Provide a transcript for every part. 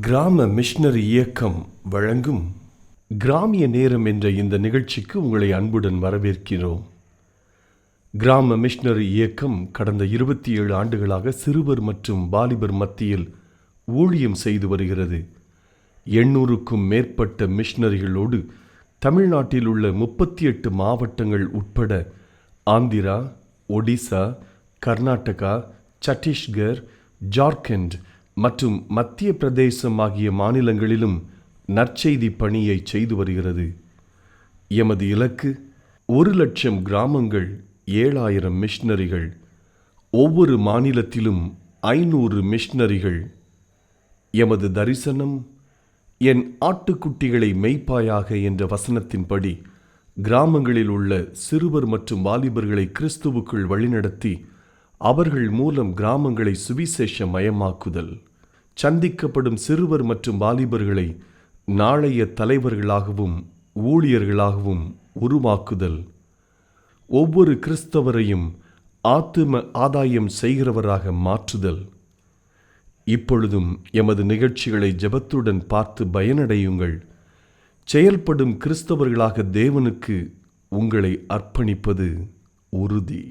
கிராம மிஷனரி இயக்கம் வழங்கும் கிராமிய நேரம் என்ற இந்த நிகழ்ச்சிக்கு உங்களை அன்புடன் வரவேற்கிறோம். கிராம மிஷனரி இயக்கம் கடந்த 27 ஆண்டுகளாக சிறுவர் மற்றும் வாலிபர் மத்தியில் ஊழியம் செய்து வருகிறது. 800க்கும் மேற்பட்ட மிஷனரிகளோடு தமிழ்நாட்டில் உள்ள 38 மாவட்டங்கள் உட்பட ஆந்திரா, ஒடிசா, கர்நாடகா, சத்தீஸ்கர், ஜார்க்கண்ட் மற்றும் மத்திய பிரதேசம் ஆகிய மாநிலங்களிலும் நற்செய்தி பணியை செய்து வருகிறது. எமது இலக்கு 1,00,000 கிராமங்கள், 7,000 மிஷனரிகள், ஒவ்வொரு மாநிலத்திலும் 500 மிஷனரிகள். எமது தரிசனம் என் ஆட்டுக்குட்டிகளை மெய்ப்பாயாக என்ற வசனத்தின்படி கிராமங்களில் உள்ள சிறுவர் மற்றும் வாலிபர்களை கிறிஸ்துவுக்குள் வழிநடத்தி அவர்கள் மூலம் கிராமங்களை சுவிசேஷ மயமாக்குதல், சந்திக்கப்படும் சிறுவர் மற்றும் வாலிபர்களை நாளைய தலைவர்களாகவும் ஊழியர்களாகவும் உருவாக்குதல், ஒவ்வொரு கிறிஸ்தவரையும் ஆத்தும ஆதாயம் செய்கிறவராக மாற்றுதல். இப்பொழுதும் எமது நிகழ்ச்சிகளை ஜெபத்துடன் பார்த்து பயனடையுங்கள். செயல்படும் கிறிஸ்தவர்களாக தேவனுக்கு உங்களை அர்ப்பணிப்பது உறுதி.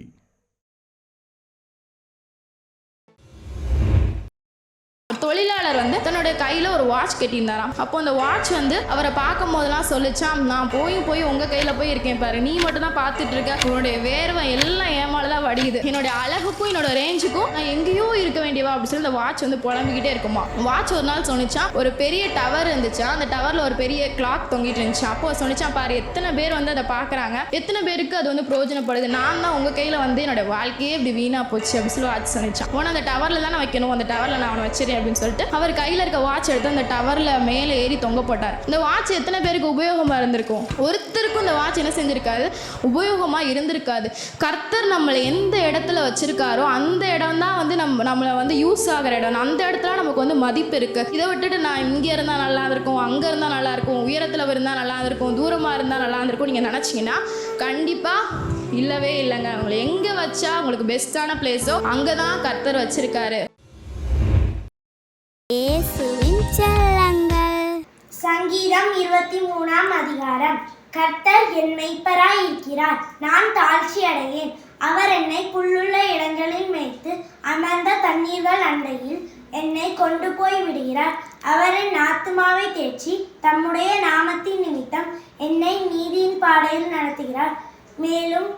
தொழிலாளர் தன்னோட கையில் ஒரு வாட்ச் கட்டியிருந்தாராம். அப்போ அந்த வாட்ச் அவரை பார்க்கும் போதெல்லாம் சொல்லிச்சான், நான் போய் உங்கள் கையில் போய் இருக்கேன் பாரு, நீ மட்டும் தான் பார்த்துட்டு இருக்க, உன்னுடைய வேர்வை எல்லாம் ஏமால தான் வடியுது, என்னோட அழகுக்கும் என்னோட ரேஞ்சுக்கும் நான் எங்கேயோ இருக்க வேண்டியவா அப்படின்னு சொல்லி அந்த வாட்ச் புலம்பிக்கிட்டே இருக்குமா. வாட்ச் ஒரு நாள் சொன்னிச்சான், ஒரு பெரிய டவர் இருந்துச்சா, அந்த டவரில் ஒரு பெரிய கிளாக் தொங்கிட்டு இருந்துச்சு. அப்போ சொன்னிச்சான், பாரு எத்தனை பேர் அதை பார்க்குறாங்க, எத்தனை பேருக்கு அது பிரயோஜனப்படுது, நான் தான் உங்கள் கையில் என்னோட வாழ்க்கையே இப்படி வீணாக போச்சு அப்படின்னு சொல்லி வாட்ச் சொன்னிச்சான். உன அந்த டவரில் தானே வைக்கணும், அந்த டவரில் நான் அவனை வச்சிருக்கேன் அப்படின்னு சொல்லிட்டு அவர் கையில் இருக்க வாட்ச் எடுத்து அந்த டவர்ல மேலே ஏறி தொங்க போட்டார். இந்த வாட்ச் எத்தனை பேருக்கு உபயோகமா இருந்திருக்கும்? ஒருத்தருக்கும் இந்த வாட்ச் என்ன செஞ்சிருக்காது, உபயோகமா இருந்திருக்காது. கர்த்தர் நம்மளை எந்த இடத்துல வச்சிருக்காரோ அந்த இடம் தான் நம்மளை யூஸ் ஆகிற இடம். அந்த இடத்துல நமக்கு மதிப்பு இருக்கு. இதை விட்டுட்டு நான் இங்கே இருந்தா நல்லா இருக்கும், அங்க இருந்தா நல்லா இருக்கும், உயரத்துல இருந்தா நல்லா இருக்கும், தூரமா இருந்தா நல்லா இருக்கும் நீங்க நினைச்சீங்கன்னா கண்டிப்பா இல்லவே இல்லைங்க. உங்களை எங்க வச்சா உங்களுக்கு பெஸ்டான பிளேஸோ அங்கதான் கர்த்தர் வச்சிருக்காரு. சங்கீதம் 23ஆம் அதிகாரம். கர்த்தர் என் மெய்ப்பராய் இருக்கிறார், நான் தாழ்ச்சி அடையேன். அவர் என்னை புல்லுள்ள இடங்களில் மேய்த்து அமர்ந்த தண்ணீர்கள் அண்டையில் என்னை கொண்டு போய் விடுகிறார். அவர் என் ஆத்துமாவை தேற்றி தம்முடைய நாமத்தின் நிமித்தம் என்னை நீதியின் பாதையில் நடத்துகிறார். மேலும்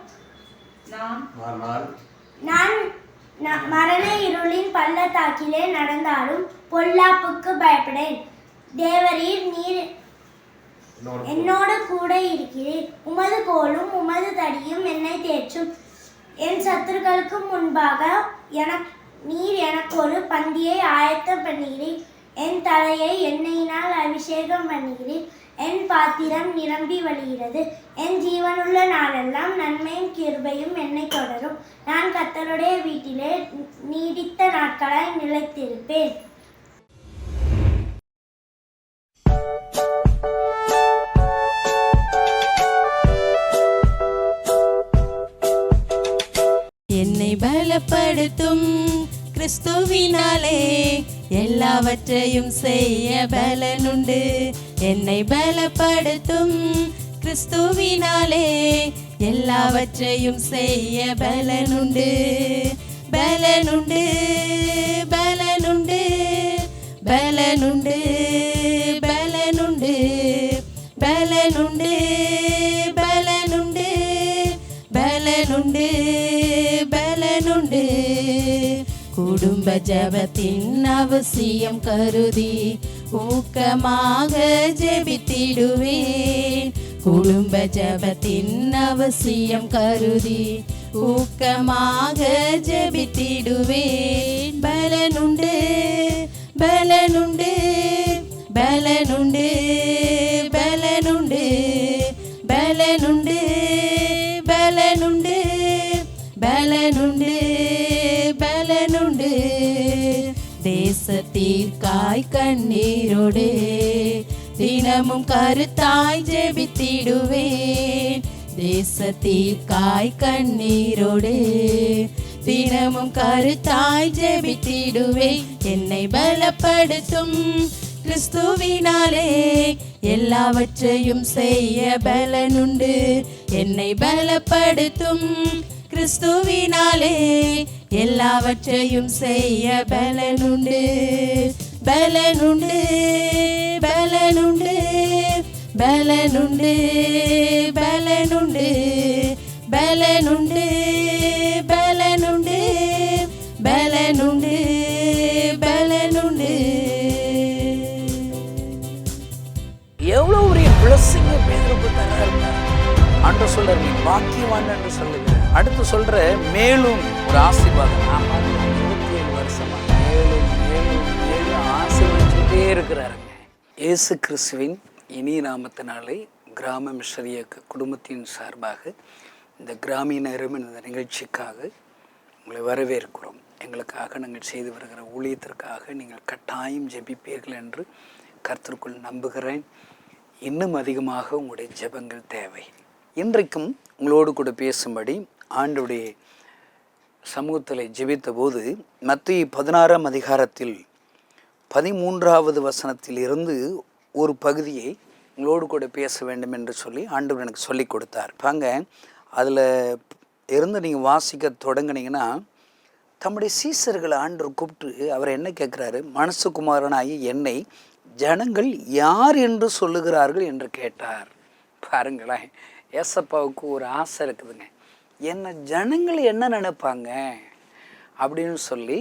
நான் மரண இருளின் பள்ளத்தாக்கிலே நடந்தாலும் பொல்லாப்புக்கு பயப்படேன். தேவரீர் நீர் என்னோடு கூட இருக்கிறீர், உமது கோலும் உமது தடியும் என்னை தேற்றும். என் சத்துருக்களுக்கு முன்பாக நீர் எனக்கு ஒரு பந்தியை ஆயத்தம் பண்ணுகிறீர். என் தலையை எண்ணெயினால் அபிஷேகம் பண்ணுகிறீர். என் பாத்திரம் நிரம்பி வழிகிறது. என் ஜீவனுள்ள நாளெல்லாம் நன்மையும் கிருபையும் என்னை தொடரும். நான் கர்த்தருடைய வீட்டிலே நீடித்த நாட்களாய் நிலைத்திருப்பேன். என்னை பலப்படுத்தும் கிறிஸ்துவினாலே எல்லாவற்றையும் செய்ய பலனுண்டு. என்னை பலப்படுத்தும் கிறிஸ்துவினாலே எல்லாவற்றையும் செய்ய பலனுண்டு. பலனுண்டு பலனுண்டு பலனுண்டு பலனுண்டு பலனுண்டு பலனுண்டு பலனுண்டு பலனுண்டு. குடும்ப ஜெபத்தின் அவசியம் கருதி ஊக்கமாக ஜெபித்திடுவேன். குடும்ப ஜெபத்தின் அவசியம் கருதி ஊக்கமாக ஜெபித்திடுவேன். பலனுண்டு பலனுண்டு பலனுண்டு பலனுண்டு பலனுண்டு பலனுண்டு பலனுண்டு பலனுண்டு. தேசத்திற்காய் கண்ணீரோடு தினமும் கருத்தாய் ஜெபித்திடுவேன். தேசத்திற்காய் கண்ணீரோடு தினமும் கருத்தாய் ஜெபித்திடுவேன். என்னை பலப்படுத்தும் கிறிஸ்துவினாலே எல்லாவற்றையும் செய்ய பலனுண்டு. என்னை பலப்படுத்தும் கிறிஸ்துவினாலே எல்லாவற்றையும் செய்ய பலனுண்டு. பலனுண்டு பலனுண்டு பலனுண்டு பலனுண்டு பலனுண்டு பலனுண்டு பலனுண்டு பலனுண்டு. எவ்வளோ ஒரு பிளஸ்ஸிங்க பேருக்கு தராருங்க. ஆண்டவர் சொல்றாரு, நீ பாக்கியவான் என்று சொல்லுங்க. அடுத்து சொல்ற மேலும் ஒரு ஆசீர்வாதம். 27 வருஷமா மேலும் மேலும் மேலும் ஆசீர்வதிச்சுட்டே இருக்கிறாருங்க. இயேசு கிறிஸ்துவின் இனிய நாமத்தினாலே கிராம மிஷனரி இயக்க குடும்பத்தின் சார்பாக இந்த கிராமிய நேரம் இந்த நிகழ்ச்சிக்காக உங்களை வரவேற்கிறோம். எங்களுக்காக நாங்கள் செய்து வருகிற ஊழியத்திற்காக நீங்கள் கட்டாயம் ஜெபிப்பீர்கள் என்று கர்த்தருக்குள் நம்புகிறேன். இன்னும் அதிகமாக உங்களுடைய ஜெபங்கள் தேவை. இன்றைக்கும் உங்களோடு கூட பேசும்படி ஆண்டவருடைய சமூகத்தில் ஜெபித்த போது மத்தேயு 16ஆம் அதிகாரத்தில் 13வது வசனத்தில் இருந்து ஒரு பகுதியை உங்களோடு கூட பேச வேண்டும் என்று சொல்லி ஆண்டவர் எனக்கு சொல்லி கொடுத்தார். பாங்க அதில் இருந்து நீங்கள் வாசிக்க தொடங்கினீங்கன்னா, தம்முடைய சீசர்களை ஆண்டவர் கூப்பிட்டு அவர் என்ன கேட்குறாரு, மனுஷகுமாரனாகி என்னை ஜனங்கள் யார் என்று சொல்லுகிறார்கள் என்று கேட்டார். பாருங்களேன், ஏசப்பாவுக்கு ஒரு ஆசை இருக்குதுங்க. என்ன ஜனங்கள் என்ன நினைப்பாங்க அப்படின்னு சொல்லி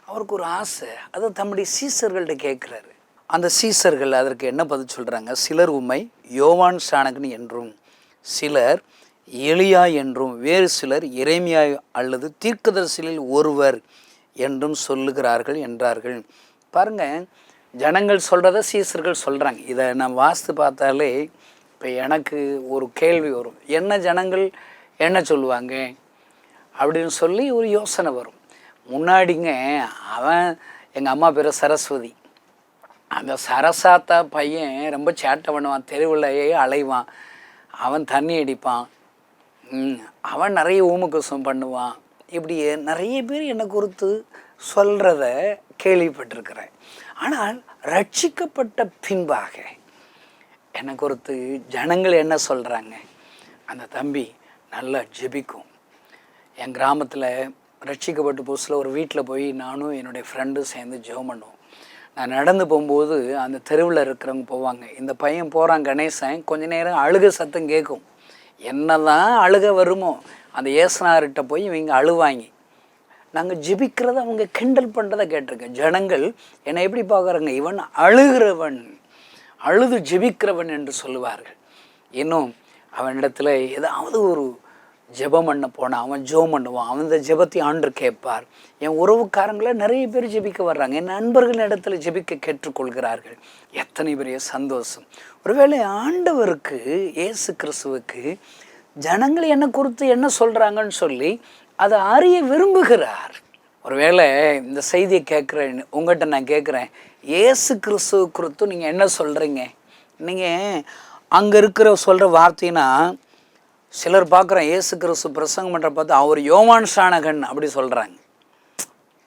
அவருக்கு ஒரு ஆசை. அதை தம்முடைய சீசர்கள்ட்ட கேட்குறாரு. அந்த சீசர்கள் அதற்கு என்ன பதில் சொல்கிறாங்க, சிலர் உம்மை யோவான் ஸ்நானகன் என்றும், சிலர் எலியா என்றும், வேறு சிலர் எரேமியா அல்லது தீர்க்கதரிசிகளில் ஒருவர் என்றும் சொல்லுகிறார்கள் என்றார்கள். பாருங்கள், ஜனங்கள் சொல்கிறத சீசர்கள் சொல்கிறாங்க. இதை நான் வாசித்து பார்த்தாலே இப்போ எனக்கு ஒரு கேள்வி வரும், என்ன ஜனங்கள் என்ன சொல்லுவாங்க அப்படின்னு சொல்லி ஒரு யோசனை வரும். முன்னாடிங்க அவன் எங்கள் அம்மா பேர் சரஸ்வதி. அந்த சரசாத்தா பையன் ரொம்ப சேட்டை பண்ணுவான், தெருவிலையே அலைவான், அவன் தண்ணி அடிப்பான், அவன் நிறைய ஊமுக்குசம் பண்ணுவான். இப்படி நிறைய பேர் என்னை குறித்து சொல்கிறத கேள்விப்பட்டிருக்கிறேன். ஆனால் ரட்சிக்கப்பட்ட பின்பாக என்னை குறித்து ஜனங்கள் என்ன சொல்கிறாங்க, அந்த தம்பி நல்லா ஜெபிக்கும். என் கிராமத்தில் ரட்சிக்கப்பட்ட புதுசில் ஒரு வீட்டில் போய் நானும் என்னுடைய ஃப்ரெண்டும் சேர்ந்து ஜெபம் பண்ணுவோம். நான் நடந்து போகும்போது அந்த தெருவில் இருக்கிறவங்க போவாங்க, இந்த பையன் போகிறான் கணேசன், கொஞ்ச நேரம் அழுக சத்தம் கேட்கும். என்ன தான் அழுக வருமோ அந்த ஏசுனார்கிட்ட போய் இவங்க அழுவாங்க. நாங்கள் ஜெபிக்கிறத அவங்க கிண்டல் பண்ணுறதை கேட்டிருக்கேன். ஜனங்கள் என்னை எப்படி பார்க்குறாங்க, இவன் அழுகிறவன், அழுது ஜெபிக்கிறவன் என்று சொல்லுவார்கள். இன்னும் அவனிடத்தில் ஏதாவது ஒரு ஜெபம் பண்ண போனால் அவன் ஜெபம் பண்ணுவான், அவன் இந்த ஜெபத்தை ஆண்டு கேட்பார். என் உறவுக்காரங்களை நிறைய பேர் ஜெபிக்க வர்றாங்க, என் நண்பர்கள் இடத்துல ஜெபிக்க கேட்டுக்கொள்கிறார்கள். எத்தனை பெரிய சந்தோஷம். ஒருவேளை ஆண்டவருக்கு, இயேசு கிறிஸ்துவுக்கு ஜனங்கள் என்ன குறித்து என்ன சொல்கிறாங்கன்னு சொல்லி அதை அறிய விரும்புகிறார். ஒருவேளை இந்த செய்தியை கேட்குறேன், உங்கள்கிட்ட நான் கேட்குறேன், இயேசு கிறிஸ்துவ குறித்து நீங்கள் என்ன சொல்கிறீங்க? நீங்கள் அங்கே இருக்கிற சொல்கிற வார்த்தைனா, சிலர் பார்க்குறேன் இயேசு கிறிஸ்து பிரசங்கம் பண்ணுற பார்த்து அவர் யோவான் ஸ்நானகன் அப்படி சொல்கிறாங்க.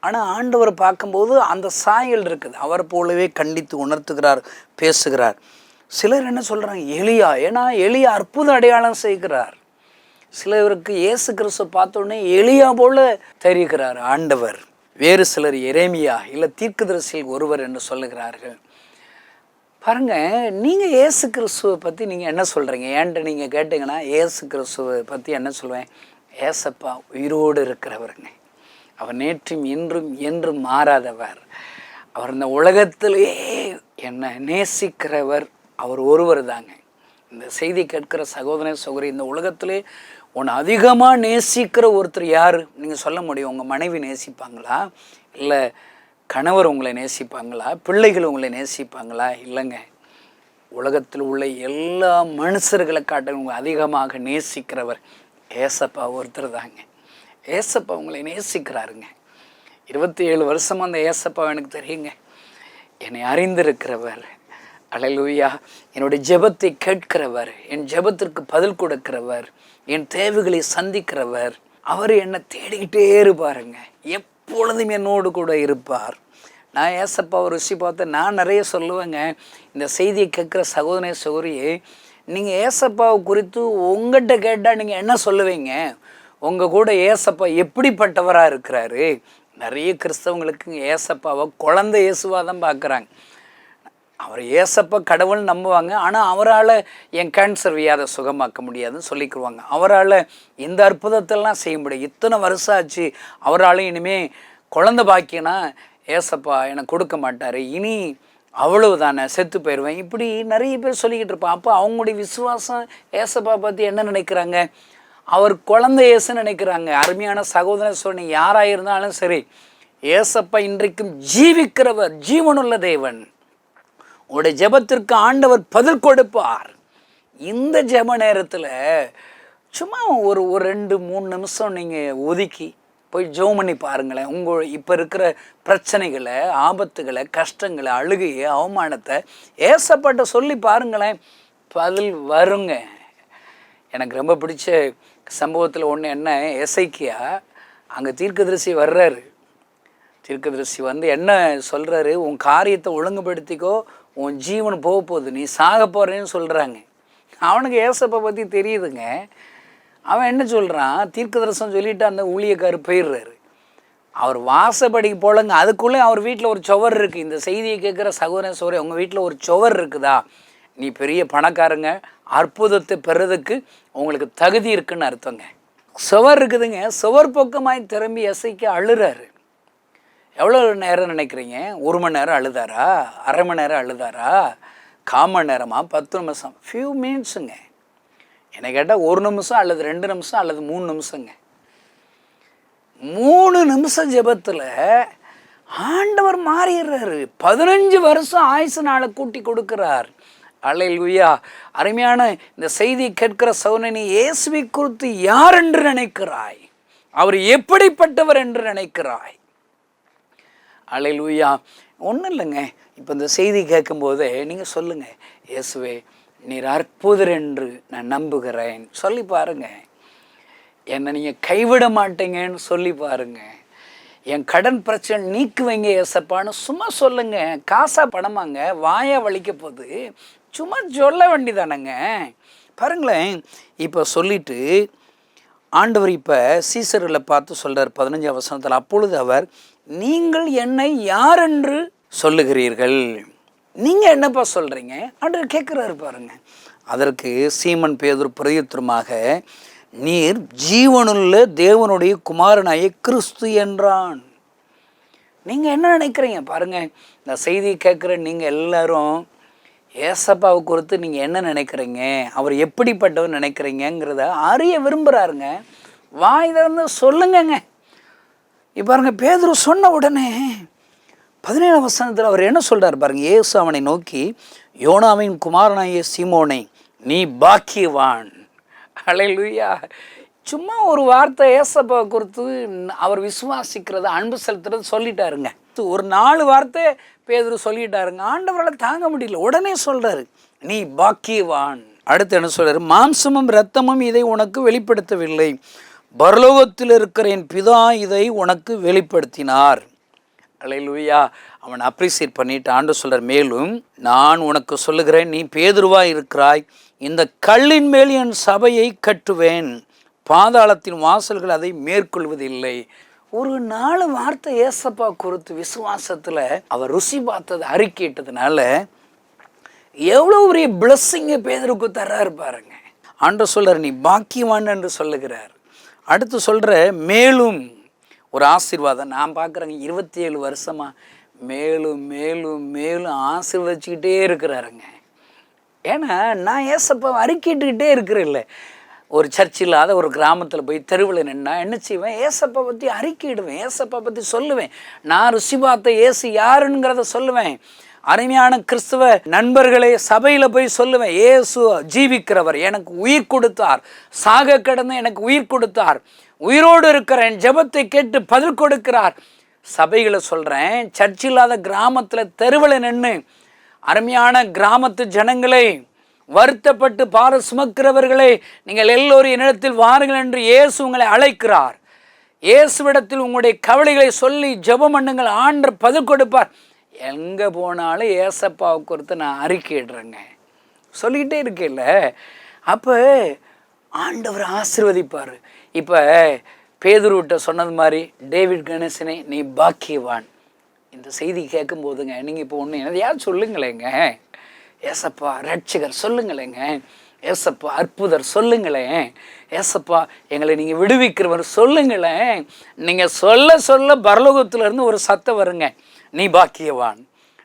ஆனால் ஆண்டவர் பார்க்கும்போது அந்த சாயல் இருக்குது, அவர் போலவே கண்டித்து உணர்த்துகிறார், பேசுகிறார். சிலர் என்ன சொல்கிறாங்க, எலியா, ஏன்னா எலியா அற்புத அடையாளம் செய்கிறார். சிலருக்கு இயேசு கிறிஸ்து பார்த்தோன்னே எலியா போல தெரிகிறார் ஆண்டவர். வேறு சிலர் எரேமியா இல்லை தீர்க்கதரிசியில் ஒருவர் என்று சொல்லுகிறார்கள். பாருங்கள், நீங்கள் இயேசு கிறிஸ்துவை பற்றி நீங்கள் என்ன சொல்கிறீங்க? ஏன்ட்டு நீங்கள் கேட்டிங்கன்னா இயேசு கிறிஸ்துவை பற்றி என்ன சொல்லுவேன், ஏசப்பா உயிரோடு இருக்கிறவருங்க, அவர் நேற்றும் இன்றும் என்றும் மாறாதவர், அவர் இந்த உலகத்திலேயே என்னை நேசிக்கிறவர் அவர் ஒருவர் தாங்க. இந்த செய்தி கேட்கிற சகோதர சகோதரி, இந்த உலகத்திலே உன்னை அதிகமாக நேசிக்கிற ஒருத்தர் யார் நீங்கள் சொல்ல முடியும்? உங்கள் மனைவி நேசிப்பாங்களா, இல்லை கணவர் உங்களை நேசிப்பாங்களா, பிள்ளைகள் உங்களை நேசிப்பாங்களா? இல்லைங்க, உலகத்தில் உள்ள எல்லா மனுஷர்களை காட்டிலும் அதிகமாக நேசிக்கிறவர் ஏசப்பா ஒருத்தர் தாங்க. ஏசப்பா உங்களை நேசிக்கிறாருங்க. 27 வருஷமாக அந்த ஏசப்பா எனக்கு தெரியுங்க. என்னை அறிந்திருக்கிறவர், அல்லேலூயா, என்னுடைய ஜெபத்தை கேட்கிறவர், என் ஜெபத்திற்கு பதில் கொடுக்கிறவர், என் தேவைகளை சந்திக்கிறவர். அவர் என்னை தேடிக்கிட்டே இருப்பாருங்க, எப்பொழுதும் என்னோடு கூட இருப்பார். நான் ஏசப்பாவை ருசி பார்த்தேன். நான் நிறைய சொல்லுவேங்க. இந்த செய்தியை கேட்குற சகோதரனே சகோதரியே, நீங்கள் ஏசப்பாவை குறித்து உங்கள்கிட்ட கேட்டால் நீங்கள் என்ன சொல்லுவீங்க? உங்கள் கூட ஏசப்பா எப்படிப்பட்டவராக இருக்கிறாரு? நிறைய கிறிஸ்தவங்களுக்கு ஏசப்பாவை குழந்தை இயேசுவாக தான் பார்க்குறாங்க. அவர் ஏசப்பா கடவுள் நம்புவாங்க. ஆனால் அவரால் என் கேன்சர் வியாதை சுகமாக்க முடியாதுன்னு சொல்லிக்குருவாங்க. அவரால் இந்த அற்புதத்தெல்லாம் செய்ய முடியும். இத்தனை வருஷம் ஆச்சு, அவரால் இனிமேல் குழந்தை பாக்கியனா ஏசப்பா எனக்கு கொடுக்க மாட்டார், இனி அவ்வளவுதானே, செத்து போயிடுவேன், இப்படி நிறைய பேர் சொல்லிக்கிட்டு இருப்பான். அப்போ அவங்களுடைய விசுவாசம் ஏசப்பா பற்றி என்ன நினைக்கிறாங்க? அவர் குழந்தை ஏசுன்னு நினைக்கிறாங்க. அருமையான சகோதரன் சொன்ன யாராக இருந்தாலும் சரி, ஏசப்பா இன்றைக்கும் ஜீவிக்கிறவர், ஜீவனுள்ள தேவன். உங்களுடைய ஜெபத்திற்கு ஆண்டவர் பதில் கொடுப்பார். இந்த ஜெப நேரத்தில் சும்மா ஒரு 2-3 நிமிஷம் நீங்கள் ஒதுக்கி போய் ஜெபம் பண்ணி பாருங்களேன். உங்கள் இப்போ இருக்கிற பிரச்சனைகளை, ஆபத்துகளை, கஷ்டங்களை, அழுகையை, அவமானத்தை ஏசப்பட்ட சொல்லி பாருங்களேன், பதில் வருங்க. எனக்கு ரொம்ப பிடிச்ச சம்பவத்தில் ஒன்று என்ன, எசேக்கியா அங்கே தீர்க்கதரிசி வர்றாரு. தீர்க்கதரிசி வந்து என்ன சொல்கிறாரு? உன் காரியத்தை ஒழுங்குபடுத்திக்கோ, உன் ஜீவன் போக போகுது, நீ சாக போகிறேன்னு சொல்கிறாங்க. அவனுக்கு ஏசப்பை பற்றி தெரியுதுங்க. அவன் என்ன சொல்கிறான்? தீர்க்கதரிசனம் சொல்லிவிட்டு அந்த ஊழியக்காரு போயிடுறாரு. அவர் வாசப்படிக்கு போலங்க. அதுக்குள்ளே அவர் வீட்டில் ஒரு சுவர் இருக்குது. இந்த செய்தியை கேட்குற சகோதரன் சோரை, உங்கள் வீட்டில் ஒரு சுவர் இருக்குதா? நீ பெரிய பணக்காரங்க, அற்புதத்தை பெறதுக்கு உங்களுக்கு தகுதி இருக்குன்னு அர்த்தங்க. சுவர் இருக்குதுங்க. சுவர் பக்கமாய் திரும்பி எசைக்கு அழுறாரு. எவ்வளோ நேரம் நினைக்கிறீங்க? 1 மணி நேரம் அழுதாரா? அரை மணி நேரம் அழுதாரா? 1/4 மணி நேரமா? 10 நிமிஷம்? ஃபியூ மினிட்ஸுங்க. என்னை கேட்டால் 1 நிமிஷம் அல்லது 2 நிமிஷம் அல்லது 3 நிமிஷங்க. 3 நிமிஷம் ஜெபத்தில் ஆண்டவர் மாறிடுறாரு. 15 வருஷம் ஆயுசு நாளை கூட்டி கொடுக்கிறார். அல்லேலூயா. அருமையான இந்த செய்தி கேட்கிற சகோதரனே, இயேசுவை குறித்து யார் என்று நினைக்கிறாய்? அவர் எப்படிப்பட்டவர் என்று நினைக்கிறாய்? அல்லேலூயா. ஒன்றும் இல்லைங்க, இப்போ இந்த செய்தி கேட்கும்போதே நீங்கள் சொல்லுங்கள், இயேசுவே நீர் அற்புதர் என்று நான் நம்புகிறேன் சொல்லி பாருங்க. என்னை நீங்கள் கைவிட மாட்டீங்கன்னு சொல்லி பாருங்க. என் கடன் பிரச்சனை நீக்குவீங்க ஏசப்பான்னு சும்மா சொல்லுங்க. காசா பணமாங்க, வாயா வலிக்க போகுது, சும்மா சொல்ல வேண்டிதானங்க. பாருங்களேன், இப்போ சொல்லிட்டு ஆண்டவர் இப்போ சீசரில் பார்த்து சொல்கிறார் 15 வசனத்தில், அப்பொழுது அவர், நீங்கள் என்னை யார் என்று சொல்லுகிறீர்கள்? நீங்கள் என்னப்பா சொல்கிறீங்க ஆண்டவர் கேட்குறாரு பாருங்க. அதற்கு சீமன் பேதுரு பிரதியுத்தரமாக, நீர் ஜீவனுள்ள தேவனுடைய குமாரனாய கிறிஸ்து என்றான். நீங்கள் என்ன நினைக்கிறீங்க பாருங்கள். இந்த செய்தியை கேட்குற நீங்கள் எல்லாரும் ஏசப்பாவை குறித்து நீங்கள் என்ன நினைக்கிறீங்க, அவர் எப்படிப்பட்டவர் நினைக்கிறீங்கிறத அறிய விரும்புகிறாருங்க. வாய் திறந்து சொல்லுங்கங்க. இப்போ பாருங்க, பேதுரு சொன்ன உடனே 17 வசனத்தில் அவர் என்ன சொல்கிறார் பாருங்க. இயேசு அவனை நோக்கி, யோனாவின் குமாரனாகிய சீமோனே, நீ பாக்கியவான். அல்லேலூயா. சும்மா ஒரு வார்த்தை ஏசப்பாவை குறித்து அவர் விசுவாசிக்கிறத, அன்பு செலுத்துறது சொல்லிட்டாருங்க. ஒரு 4 வார்த்தை பேதுரு சொல்லிட்டாருங்க. ஆண்டவரால் தாங்க முடியல, உடனே சொல்கிறாரு, நீ பாக்கியவான். அடுத்து என்ன சொல்கிறாரு? மாம்சமும் இரத்தமும் இதை உனக்கு வெளிப்படுத்தவில்லை, பரலோகத்தில் இருக்கிற என் பிதா இதை உனக்கு வெளிப்படுத்தினார். அல்லேலூயா. அவன் அப்ரிசியேட் பண்ணிட்டு ஆண்டு சொல்கிறார், மேலும் நான் உனக்கு சொல்லுகிறேன், நீ பேதுருவாய் இருக்கிறாய், இந்த கல்லின் மேல் என் சபையை கட்டுவேன், பாதாளத்தின் வாசல்கள் அதை மேற்கொள்வதில்லை. ஒரு 4 வார்த்தை ஏசப்பா குறித்து விசுவாசத்தில் அவர் ருசி பார்த்தது அறிக்கையிட்டதுனால எவ்வளோ பெரிய பிளஸ்ஸிங்கை பேதுருக்கு தர்றாரு பாருங்க. ஆண்டவர் சொல்கிறார், நீ பாக்கியவான் என்று சொல்லுகிறார். அடுத்து சொல்கிற மேலும் ஒரு ஆசீர்வாதம் நான் பார்க்குறேங்க. 27 வருஷமாக மேலும் மேலும் மேலும் ஆசீர்வதிச்சுக்கிட்டே இருக்கிறாருங்க. ஏன்னா நான் ஏசப்பா அறிக்கிட்டுக்கிட்டே இருக்கிறேன். ஒரு சர்ச் இல்லாத ஒரு கிராமத்தில் போய் தெருவில் நின்னா என்ன செய்வேன்? ஏசப்பா பற்றி அறிக்கையிடுவேன், ஏசப்பா பற்றி சொல்லுவேன். நான் ருசி பார்த்த ஏசு யாருங்கிறத சொல்லுவேன். அருமையான கிறிஸ்துவ நண்பர்களே, சபையில் போய் சொல்லுவேன், ஏசு ஜீவிக்கிறவர், எனக்கு உயிர் கொடுத்தார், சாக கடந்து எனக்கு உயிர் கொடுத்தார், உயிரோடு இருக்கிறேன், ஜெபத்தை கேட்டு பதில் கொடுக்கிறார். சபைகளை சொல்கிறேன், சர்ச் இல்லாத கிராமத்தில் தெருவில் நின்று அருமையான கிராமத்து ஜனங்களை, வருத்தப்பட்டு பார சுமக்கிறவர்களே, நீங்கள் எல்லோரும் என்னிடத்தில் வாருங்கள் என்று இயேசு உங்களை அழைக்கிறார். இயேசுவிடத்தில் உங்களுடைய கவலைகளை சொல்லி ஜெபம் பண்ணுங்கள், ஆண்டவர் பதில் கொடுப்பார். எங்கே போனாலும் ஏசப்பாவை குறித்து நான் அறிக்கையிடுறேங்க, சொல்லிக்கிட்டே இருக்கேன்ல. அப்போ ஆண்டவர் ஆசீர்வதிப்பார். இப்போ பேதுருவிட்ட சொன்னது மாதிரி, டேவிட் கணேசனே நீ பாக்கியவான். இந்த செய்தி கேட்கும் போதுங்க நீங்கள் இப்போ ஒன்று எதையாவது சொல்லுங்களேங்க, ஏசப்பா ரட்சகர் சொல்லுங்களேங்க, ஏசப்பா அற்புதர் சொல்லுங்களேன், ஏசப்பா எங்களை நீங்கள் விடுவிக்கிறவர் சொல்லுங்களேன். நீங்கள் சொல்ல சொல்ல பரலோகத்திலேருந்து ஒரு சத்தம் வருங்க, நீ பாக்கியவான்,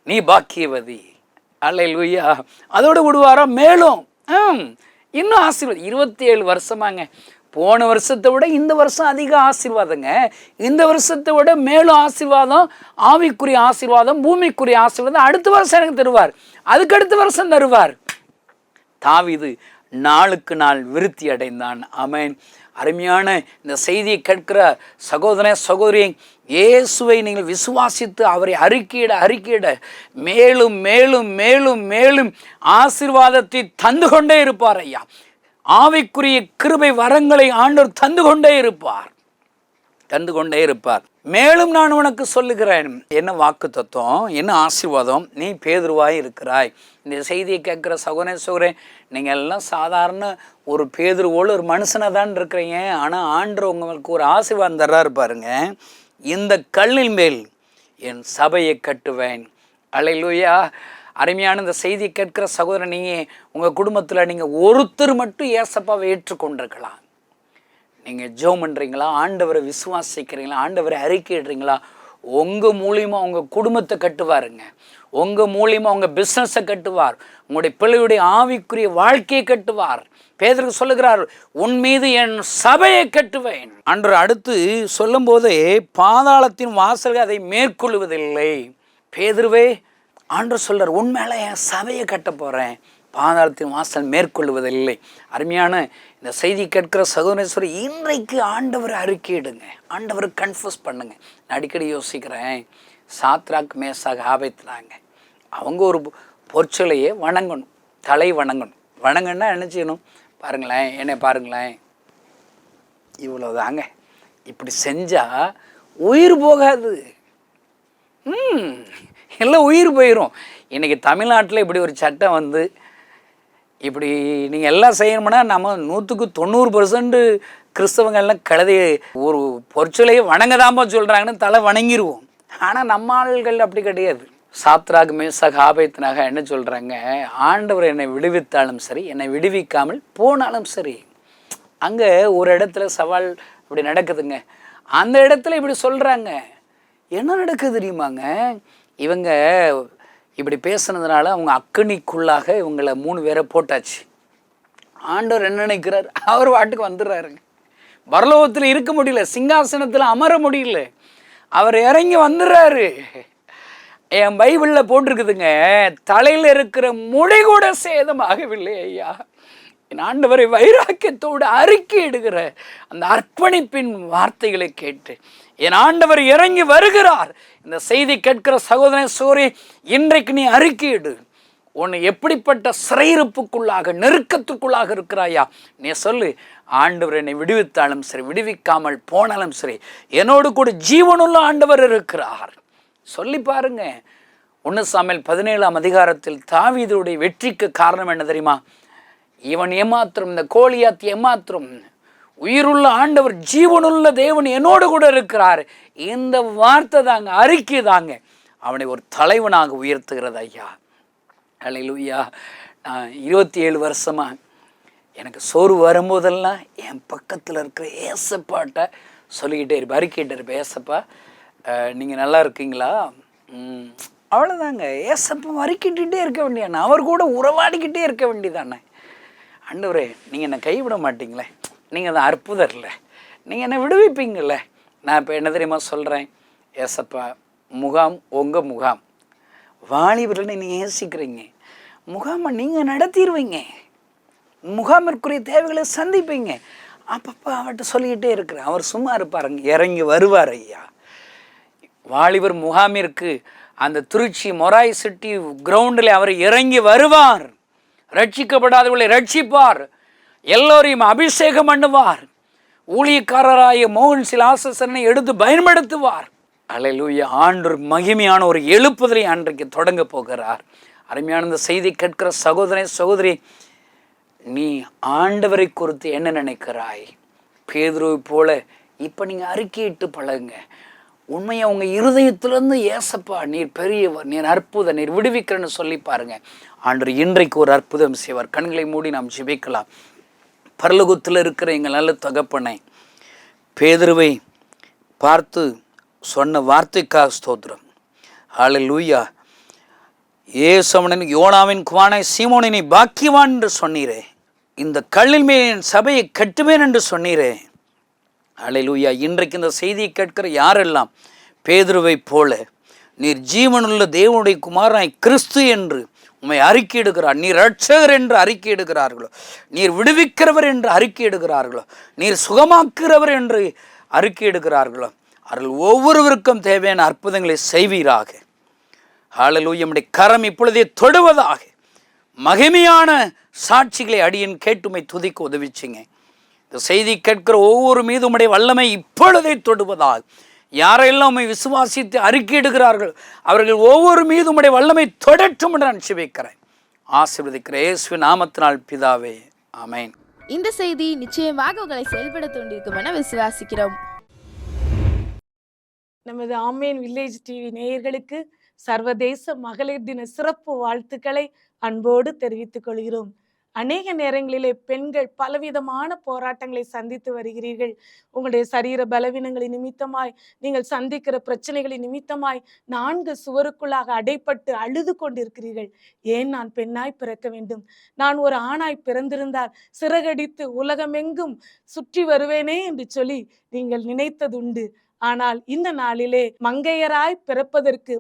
நீ பாக்கியவதி. அல்லேலூயா. அதோடு விடுவாரா? மேலும் இன்னும் ஆசீர்வாதம். 27 வருஷமாங்க. போன வருஷத்தை விட இந்த வருஷம் அதிக ஆசீர்வாதங்க. இந்த வருஷத்தை விட மேலும் ஆசீர்வாதம், ஆவிக்குரிய ஆசீர்வாதம், பூமிக்குரிய ஆசீர்வாதம் அடுத்த வருஷம் எனக்கு தருவார், அதுக்கு அடுத்த வருஷம் தருவார். தாவீது நாளுக்கு நாள் விருத்தி அடைந்தான். ஆமென். அருமையான இந்த செய்தியை கேட்கிற சகோதர சகோதரி, இயேசுவை நீங்கள் விசுவாசித்து அவரை அறிக்கையிட மேலும் மேலும் மேலும் மேலும் ஆசீர்வாதத்தை தந்து கொண்டே இருப்பார் ஐயா. ஆவிக்குரிய கிருபை வரங்களை ஆண்டவர் தந்து கொண்டே இருப்பார். மேலும் நான் உனக்கு சொல்லுகிறேன். என்ன வாக்கு தத்துவம், என்ன ஆசீர்வாதம், நீ பேதுருவாய் இருக்கிறாய். இந்த செய்தியை கேட்குற சகோதரே, நீங்கள் எல்லாம் சாதாரண ஒரு பேதுருவோடு ஒரு மனுஷனை தான் இருக்கிறீங்க. ஆனால் ஆண்டவர் உங்களுக்கு ஒரு ஆசீர்வாதம் தர்றாரு பாருங்க. இந்த கல்லின் மேல் என் சபையை கட்டுவேன். அல்லேலூயா. அருமையான இந்த செய்தியை கேட்கிற சகோதரன், நீங்கள் உங்கள் குடும்பத்தில் நீங்கள் ஒருத்தர் மட்டும் ஏசப்பாவை ஏற்றுக்கொண்டிருக்கலாம். நீங்கள் ஜெபம் பண்ணுறீங்களா, ஆண்டவரை விசுவாசிக்கிறீங்களா, ஆண்டவரை அறிக்கையிடுறீங்களா, உங்கள் மூலியமாக உங்கள் குடும்பத்தை கட்டுவாருங்க, உங்கள் மூலியமாக உங்கள் பிஸ்னஸை கட்டுவார், உங்களுடைய பிள்ளையுடைய ஆவிக்குரிய வாழ்க்கையை கட்டுவார். பேதுரு சொல்லுகிறார், உன் மீது என் சபையை கட்டுவேன். அன்று அடுத்து சொல்லும் போதே பாதாளத்தின் வாசல்கள் அதை மேற்கொள்வதில்லை. பேதுருவே, ஆண்டவர் சொல்றார், உன் மேலே என் சபையை கட்ட போகிறேன், பாதாளத்தின் வாசல் மேற்கொள்வதில்லை. அருமையான இந்த செய்தி கேட்கிற சகோதரேஸ்வரி, இன்றைக்கு ஆண்டவர் அறிக்கையிடுங்க, ஆண்டவர் கன்ஃபர்ஸ் பண்ணுங்க. நான் அடிக்கடி யோசிக்கிறேன், சாத்ராக் மேசாக் ஆபேத்னாங்க, அவங்க ஒரு பொற்சிலையை வணங்கணும், தலை வணங்கணும். வணங்கன்னா என்ன செய்யணும் பாருங்களேன், என்னை பாருங்களேன், இவ்வளோதாங்க. இப்படி செஞ்சால் உயிர் போகாது, எல்லாம் உயிர் போயிடும். இன்றைக்கி தமிழ்நாட்டில் இப்படி ஒரு சட்டம் வந்து இப்படி நீங்கள் எல்லாம் செய்யணும்னா நம்ம 100% கிறிஸ்தவங்கள்லாம் கழுதை ஒரு பொற்சிலையை வணங்கதாம்பா சொல்கிறாங்கன்னு தலை வணங்கிடுவோம். ஆனால் நம்ம ஆள்கள் அப்படி கிடையாது. சாத்ராக் மேசாக் ஆபேத்னாக என்ன சொல்கிறாங்க, ஆண்டவர் என்னை விடுவித்தாலும் சரி, என்னை விடுவிக்காமல் போனாலும் சரி. அங்கே ஒரு இடத்துல சவால் இப்படி நடக்குதுங்க. அந்த இடத்துல இப்படி சொல்கிறாங்க. என்ன நடக்குது தெரியுமாங்க, இவங்க இப்படி பேசுனதுனால அவங்க அக்கனிக்குள்ளாக இவங்களை 3 பேரை போட்டாச்சு. ஆண்டவர் என்ன நினைக்கிறார், அவர் வாட்டுக்கு வந்துடுறாருங்க. பரலோகத்தில் இருக்க முடியல, சிங்காசனத்தில் அமர முடியல, அவர் இறங்கி வந்துடுறாரு. என் பைபிளில் போட்டிருக்குதுங்க, தலையில் இருக்கிற முடி கூட சேதமாகவில்லை ஐயா. என் ஆண்டவரை வைராக்கியத்தோடு அறிக்கை இடுகிற அந்த அர்ப்பணிப்பின் வார்த்தைகளை கேட்டு என் ஆண்டவர் இறங்கி வருகிறார். இந்த செய்தி கேட்கிற சகோதரன் சோரி, இன்றைக்கு நீ அறிக்கையிடு. உன்னை எப்படிப்பட்ட சிறையிருப்புக்குள்ளாக நெருக்கத்துக்குள்ளாக இருக்கிறாயா, நீ சொல்லு, ஆண்டவர் என்னை விடுவித்தாலும் சரி, விடுவிக்காமல் போனாலும் சரி, என்னோடு கூட ஜீவனுள்ள ஆண்டவர் இருக்கிறார். சொல்லி பாருங்க. 1 சாமுவேல் 17ஆம் அதிகாரத்தில் தாவீதுடைய வெற்றிக்கு காரணம் என்ன தெரியுமா, இவன் ஏமாத்திரம், இந்த கோலியாத் ஏமாத்திரம், உயிருள்ள ஆண்டவர், ஜீவனுள்ள தேவன் என்னோடு கூட இருக்கிறார். இந்த வார்த்தை தாங்க, அறிக்கை தாங்க அவனை ஒரு தலைவனாக உயர்த்துகிறது ஐயா. அல்லேலூயா. நான் 27 வருஷமா எனக்கு சோறு வரும்போதெல்லாம் என் பக்கத்தில் இருக்கிற ஏசப்பாட்ட சொல்லிக்கிட்டே இருப்பேன், அறிக்கையிட்டே இருப்பேன், ஏசப்பா நீங்கள் நல்லா இருக்கீங்களா, அவ்வளோதாங்க. ஏசப்பா அறிக்கிட்டே இருக்க வேண்டியாண்ணே, அவர் கூட உறவாடிக்கிட்டே இருக்க வேண்டியதானே. ஆண்டவரே, நீங்கள் என்னை கைவிட மாட்டீங்களே, நீங்கள் தான் அற்புதர் இல்லை, நீங்கள் என்னை விடுவிப்பீங்கள்ல. நான் இப்போ என்ன தெரியுமா சொல்கிறேன், ஏசப்பா முகாம் உங்கள் முகாம், வாலிபர்களை நீங்கள் நேசிக்கிறீங்க, முகாமை நீங்கள் நடத்திடுவீங்க, முகாமிற்குரிய தேவைகளை சந்திப்பீங்க. அப்பப்போ அவர்கிட்ட சொல்லிக்கிட்டே இருக்கிறேன், அவர் சும்மா இருப்பாருங்க, இறங்கி வருவார் ஐயா. வாலிபர் முகாமிற்கு அந்த திருச்சி மொராய் சிட்டி கிரவுண்டில் அவர் இறங்கி வருவார், ரட்சிக்கப்படாதவர்களை ரட்சிப்பார், எல்லோரையும் அபிஷேகம் பண்ணுவார். ஊழியக்காரராய மோகன் சிலாசனை எடுத்து பயன்படுத்துவார். அல்லேலூயா. ஆண்டவர் மகிமையான ஒரு எழுப்புதலை அன்றைக்கு தொடங்க போகிறார். அருமையான இந்த செய்தி கேட்கிற சகோதரி, நீ ஆண்டவரை குறித்து என்ன நினைக்கிறாய்? பேதுருவை போல இப்போ நீங்கள் அறிக்கையிட்டு பழகுங்க. உண்மையை உங்கள் இருதயத்திலேருந்து, ஏசப்பா நீர் பெரியவர், நீர் அற்புதம், நீர் விடுவிக்கிறன்னு சொல்லி பாருங்க. ஆண்டவர் இன்றைக்கு ஒரு அற்புதம் செய்வார். கண்களை மூடி நாம் ஜெபிக்கலாம். பரலோகத்தில் இருக்கிற எங்கள் நல்ல தகப்பனை, பேதுருவை பார்த்து சொன்ன வார்த்தைக்காக ஸ்தோத்திரம். ஹல்லேலூயா. ஏசமனன் யோனாவின் குமாரனாய் சீமோனை நீ பாக்கியவான் என்று சொன்னீரே, இந்த கல்லின் மேல் என் சபையை கட்டுவேன் என்று சொன்னீரே. ஹல்லேலூயா. இன்றைக்கு இந்த செய்தியை கேட்கிற யாரெல்லாம் பேதுருவை போல நீர் ஜீவனுள்ள தேவனுடைய குமாரனாய் கிறிஸ்து என்று உம்மை அறிக்கையிடுகிறார், நீர் ரட்சகர் என்று அறிக்கையிடுகிறார்களோ, நீர் விடுவிக்கிறவர் என்று அறிக்கையிடுகிறார்களோ, நீர் சுகமாக்குகிறவர் என்று அறிக்கையிடுகிறார்களோ, அவர்கள் ஒவ்வொருவருக்கும் தேவையான அற்புதங்களை செய்வீராக. ஹல்லேலூயா. நம்முடைய கரம் இப்பொழுதே தொடுவதாக. மகிமையான சாட்சிகளை அடியேன் கேட்டுமை துதிக்க உதவிச்சிங்க. இந்த செய்தி கேட்கிற ஒவ்வொரு மீது உம்முடைய வல்லமை இப்பொழுதே தொடுவதாக. யாரெல்லாம் உம்மை விசுவாசித்து அறிக்கையிடுகிறார்கள் அவர்கள் ஒவ்வொரு மீது உம்முடைய வல்லமை தொடட்டும் என்று நான் ஜெபிக்கிறேன். ஆசீர்வதிக்கிறேன் இயேசுவின் நாமத்தினால் பிதாவே, ஆமென். இந்த செய்தி நிச்சயமாக உங்களை செயல்பட தூண்டிருக்கும் என விசுவாசிக்கிறோம். நமது ஆமேன் வில்லேஜ் டிவி நேயர்களுக்கு சர்வதேச மகளிர் தின சிறப்பு வாழ்த்துக்களை அன்போடு தெரிவித்துக் கொள்கிறோம். அநேக நேரங்களிலே பெண்கள் பலவிதமான போராட்டங்களை சந்தித்து வருகிறீர்கள். உங்களுடைய சரீர பலவீனங்களின் நிமித்தமாய், நீங்கள் சந்திக்கிற பிரச்சனைகளின் நிமித்தமாய் 4 சுவருக்குள்ளாக அடைப்பட்டு அழுது கொண்டிருக்கிறீர்கள். ஏன் நான் பெண்ணாய் பிறக்க வேண்டும்? நான் ஒரு ஆணாய் பிறந்திருந்தால் சிறகடித்து உலகமெங்கும் சுற்றி வருவேனே என்று சொல்லி நீங்கள் நினைத்ததுண்டு. ஆனால் இந்த நாளிலே மங்கையராய் பிறப்பதற்கு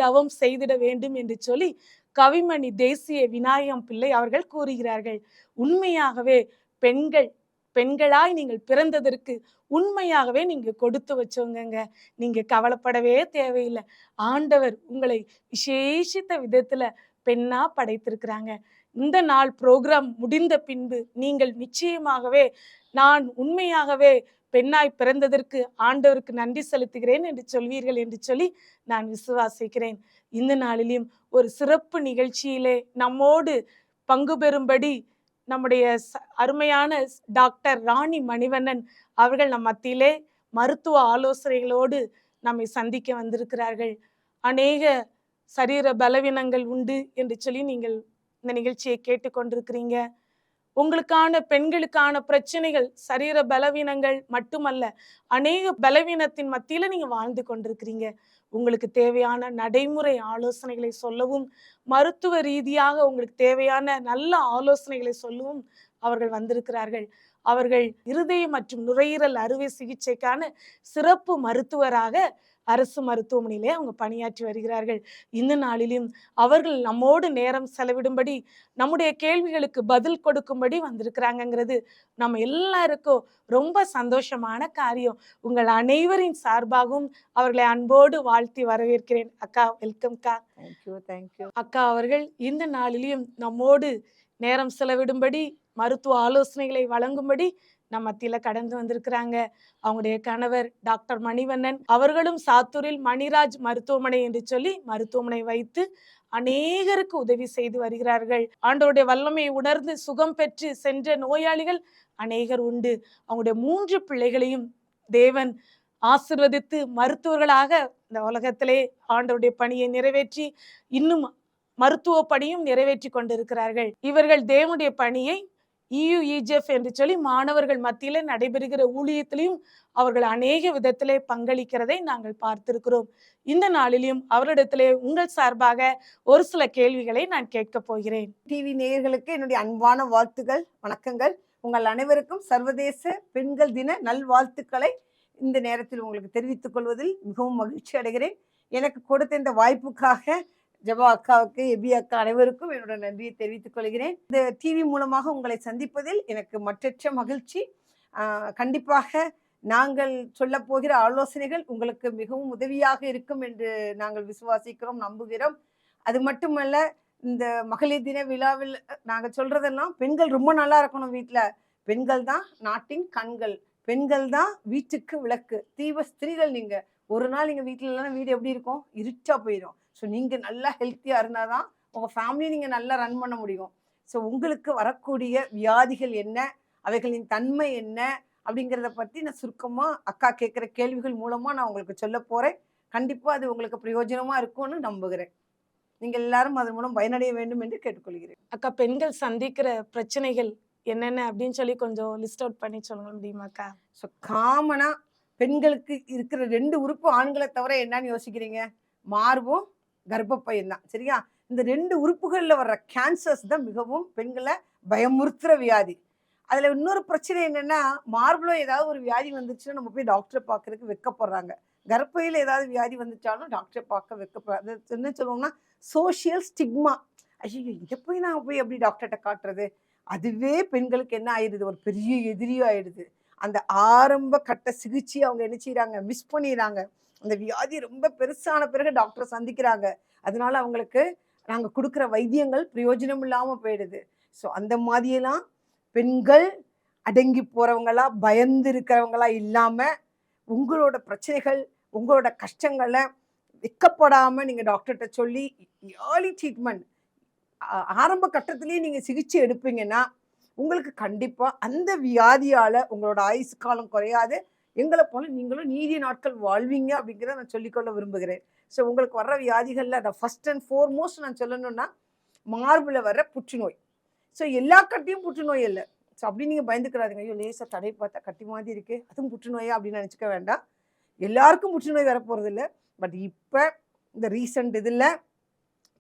தவம் செய்திட வேண்டும் என்று சொல்லி கவிமணி தேசிய விநாயகம் பிள்ளை அவர்கள் கூறுகிறார்கள். உண்மையாகவே பெண்களாய் நீங்கள் பிறந்ததற்கு உண்மையாகவே நீங்க கொடுத்து வச்சவங்க. நீங்க கவலைப்படவே தேவையில்லை. ஆண்டவர் உங்களை விசேஷித்த விதத்துல பெண்ணா படைத்திருக்கிறாங்க. இந்த நாள் ப்ரோக்ராம் முடிந்த பின்பு நீங்கள் நிச்சயமாகவே நான் உண்மையாகவே பெண்ணாய் பிறந்ததற்கு ஆண்டவருக்கு நன்றி செலுத்துகிறேன் என்று சொல்வீர்கள் என்று சொல்லி நான் விசுவாசிக்கிறேன். இந்த நாளிலும் ஒரு சிறப்பு நிகழ்ச்சியிலே நம்மோடு பங்கு பெறும்படி நம்முடைய அருமையான டாக்டர் ராணி மணிவண்ணன் அவர்கள் நம் மத்தியிலே மருத்துவ ஆலோசனைகளோடு நம்மை சந்திக்க வந்திருக்கிறார்கள். அநேக சரீர பலவீனங்கள் உண்டு என்று சொல்லி நீங்கள் இந்த நிகழ்ச்சியை கேட்டுக்கொண்டிருக்கிறீங்க. உங்களுக்கான பெண்களுக்கான பிரச்சனைகள் சரீர பலவீனங்கள் மட்டுமல்ல, அநேக பலவீனத்தின் மத்தியில நீங்க வாழ்ந்து கொண்டிருக்கிறீங்க. உங்களுக்கு தேவையான நடைமுறை ஆலோசனைகளை சொல்லவும், மருத்துவ ரீதியாக உங்களுக்கு தேவையான நல்ல ஆலோசனைகளை சொல்லவும் அவர்கள் வந்திருக்கிறார்கள். அவர்கள் இருதய மற்றும் நுரையீரல் அறுவை சிகிச்சைக்கான சிறப்பு மருத்துவராக அரசு மருத்துவமனையிலே அவங்க பணியாற்றி வருகிறார்கள். இந்த நாளிலும் அவர்கள் நம்மோடு நேரம் செலவிடும்படி, நம்முடைய கேள்விகளுக்கு பதில் கொடுக்கும்படி வந்திருக்கிறாங்கிறது நம்ம எல்லாருக்கும் ரொம்ப சந்தோஷமான காரியம். உங்கள் அனைவரின் சார்பாகவும் அவர்களை அன்போடு வாழ்த்தி வரவேற்கிறேன். அக்கா, வெல்கம் அக்கா. தேங்க்யூ. அக்கா அவர்கள் இந்த நாளிலும் நம்மோடு நேரம் செலவிடும்படி, மருத்துவ ஆலோசனைகளை வழங்கும்படி நம்ம மத்தியில கடந்து வந்திருக்கிறாங்க. அவங்களுடைய கணவர் டாக்டர் மணிவண்ணன் அவர்களும் சாத்தூரில் மணிராஜ் மருத்துவமனை என்று சொல்லி மருத்துவமனை வைத்து அநேகருக்கு உதவி செய்து வருகிறார்கள். ஆண்டவருடைய வல்லமையை உணர்ந்து சுகம் பெற்று சென்ற நோயாளிகள் அநேகர் உண்டு. அவங்களுடைய 3 பிள்ளைகளையும் தேவன் ஆசீர்வதித்து மருத்துவர்களாக இந்த உலகத்திலே ஆண்டவருடைய பணியை நிறைவேற்றி இன்னும் மருத்துவ பணியும் நிறைவேற்றி கொண்டிருக்கிறார்கள். இவர்கள் தேவனுடைய பணியை EUEGF என்று சொல்லி மாணவர்கள் மத்தியில நடைபெறுகிற ஊழியத்திலையும் அவர்கள் அநேக விதத்திலே பங்களிக்கிறதை நாங்கள் பார்த்திருக்கிறோம். இந்த நாளிலும் அவரிடத்திலே உங்கள் சார்பாக ஒரு சில கேள்விகளை நான் கேட்க போகிறேன். டிவி நேயர்களுக்கு என்னுடைய அன்பான வாழ்த்துக்கள், வணக்கங்கள். உங்கள் அனைவருக்கும் சர்வதேச பெண்கள் தின நல்வாழ்த்துக்களை இந்த நேரத்தில் உங்களுக்கு தெரிவித்துக் கொள்வதில் மிகவும் மகிழ்ச்சி அடைகிறேன். எனக்கு கொடுத்த இந்த வாய்ப்புக்காக ஜபா அக்காவுக்கு, எபி அக்கா அனைவருக்கும் என்னோட நன்றியை தெரிவித்துக் கொள்கிறேன். இந்த டிவி மூலமாக உங்களை சந்திப்பதில் எனக்கு மற்றற்ற மகிழ்ச்சி. கண்டிப்பாக நாங்கள் சொல்ல போகிற ஆலோசனைகள் உங்களுக்கு மிகவும் உதவியாக இருக்கும் என்று நாங்கள் விசுவாசிக்கிறோம், நம்புகிறோம். அது மட்டுமல்ல, இந்த மகளிர் தின விழாவில் நாங்கள் சொல்றதெல்லாம் பெண்கள் ரொம்ப நல்லா இருக்கணும். வீட்டில் பெண்கள் தான் நாட்டின் கண்கள். பெண்கள் தான் வீட்டுக்கு விளக்கு, தீப ஸ்திரீகள். நீங்க ஒரு நாள் நீங்க வீட்டுல இல்லைன்னா வீடு எப்படி இருக்கும்? இருட்டா போயிடும். ஸோ நீங்க நல்லா ஹெல்த்தியா இருந்தாதான் உங்க ஃபேமிலியை நீங்க நல்லா ரன் பண்ண முடியும். ஸோ உங்களுக்கு வரக்கூடிய வியாதிகள் என்ன, அவைகளின் தன்மை என்ன அப்படிங்கிறத பற்றி நான் சுருக்கமாக அக்கா கேட்குற கேள்விகள் மூலமாக நான் உங்களுக்கு சொல்ல போகிறேன். கண்டிப்பாக அது உங்களுக்கு பிரயோஜனமாக இருக்கும்னு நம்புகிறேன். நீங்கள் எல்லாரும் அதன் மூலம் பயனடைய வேண்டும் என்று கேட்டுக்கொள்கிறேன். அக்கா, பெண்கள் சந்திக்கிற பிரச்சனைகள் என்னென்ன அப்படின்னு சொல்லி கொஞ்சம் லிஸ்ட் அவுட் பண்ணி சொல்ல முடியுமாக்கா? ஸோ காமனாக பெண்களுக்கு இருக்கிற 2 உறுப்பு ஆண்களை தவிர என்னன்னு யோசிக்கிறீங்க? மார்பும் கர்ப்பப்பையும் தான். சரியா? இந்த 2 உறுப்புகளில் வர்ற கேன்சர்ஸ் தான் மிகவும் பெண்களை பயமுறுத்துகிற வியாதி. அதில் இன்னொரு பிரச்சனை என்னென்னா, மார்பில் ஏதாவது ஒரு வியாதி வந்துச்சுன்னா நம்ம போய் டாக்டரை பார்க்கறதுக்கு வெக்கப்படுறாங்க. கர்ப்பையில் ஏதாவது வியாதி வந்துச்சாலும் டாக்டரை பார்க்க வெக்கப்படுறாங்க. அது என்ன சொல்லுவோம்னா சோஷியல் ஸ்டிக்மா. ஐயோ, இதை போய் நான் போய் எப்படி டாக்டர்கிட்ட காட்டுறது? அதுவே பெண்களுக்கு என்ன ஆயிடுது? ஒரு பெரிய எதிரியும் ஆயிடுது. அந்த ஆரம்ப கட்ட சிகிச்சையை அவங்க என்ன செய்கிறாங்க? மிஸ் பண்ணிடுறாங்க. அந்த வியாதி ரொம்ப பெருசான பிறகு டாக்டரை சந்திக்கிறாங்க. அதனால அவங்களுக்கு நாங்கள் கொடுக்குற வைத்தியங்கள் பிரயோஜனம் இல்லாமல் போயிடுது. ஸோ அந்த மாதிரியெல்லாம் பெண்கள் அடங்கி போகிறவங்களா, பயந்து இருக்கிறவங்களா இல்லாமல் உங்களோட பிரச்சனைகள், உங்களோட கஷ்டங்களை வெக்கப்படாமல் நீங்கள் டாக்டர்கிட்ட சொல்லி ஏர்லி ட்ரீட்மெண்ட் ஆரம்ப கட்டத்திலேயே நீங்கள் சிகிச்சை எடுப்பீங்கன்னா உங்களுக்கு கண்டிப்பாக அந்த வியாதியால் உங்களோட ஆயுசு காலம் குறையாது. எங்களை போல நீங்களும் நீடிய நாட்கள் வாழ்வீங்க அப்படிங்கிறத நான் சொல்லிக்கொள்ள விரும்புகிறேன். ஸோ உங்களுக்கு வர்ற வியாதிகளில் அதை ஃபர்ஸ்ட் அண்ட் ஃபோர்மோஸ்ட் நான் சொல்லணும்னா மார்பில் வர்ற புற்றுநோய். ஸோ எல்லா கட்டியும் புற்றுநோய் இல்லை. ஸோ அப்படி நீங்கள் பயந்துக்கிறாதுங்க. ஐயோ, லேசாக தடை பார்த்தா கட்டி மாதிரி இருக்கு, அதுவும் புற்றுநோயா அப்படின்னு நினச்சிக்க வேண்டாம். எல்லாருக்கும் புற்றுநோய் வரப்போகிறது இல்லை. பட் இப்போ இந்த ரீசன்ட் இதில்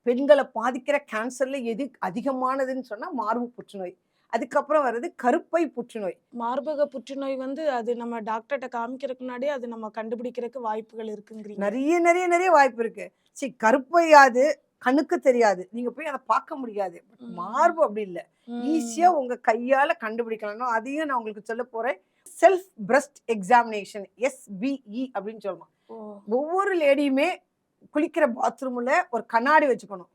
பெண்களை பாதிக்கிற கேன்சரில் எது அதிகமானதுன்னு சொன்னால் மார்பு புற்றுநோய். அதுக்கப்புறம் வர்றது கருப்பை புற்றுநோய். மார்பக புற்றுநோய் வந்து அது நம்ம டாக்டர்கிட்ட காமிக்கிறதுக்கு முன்னாடியே அது நம்ம கண்டுபிடிக்கிறதுக்கு வாய்ப்புகள் இருக்குங்கிறீங்க? நிறைய நிறைய நிறைய வாய்ப்பு இருக்கு. சரி, கருப்பையாது கண்ணுக்கு தெரியாது, நீங்க போய் அதை பார்க்க முடியாது. மார்பு அப்படி இல்லை, ஈஸியா உங்க கையால கண்டுபிடிக்கலாம். அதையும் நான் உங்களுக்கு சொல்ல போறேன். செல்ஃப் பிரஸ்ட் எக்ஸாமினேஷன், SBE அப்படின்னு சொல்லணும். ஒவ்வொரு லேடியுமே குளிக்கிற பாத்ரூம்ல ஒரு கண்ணாடி வச்சுக்கணும்.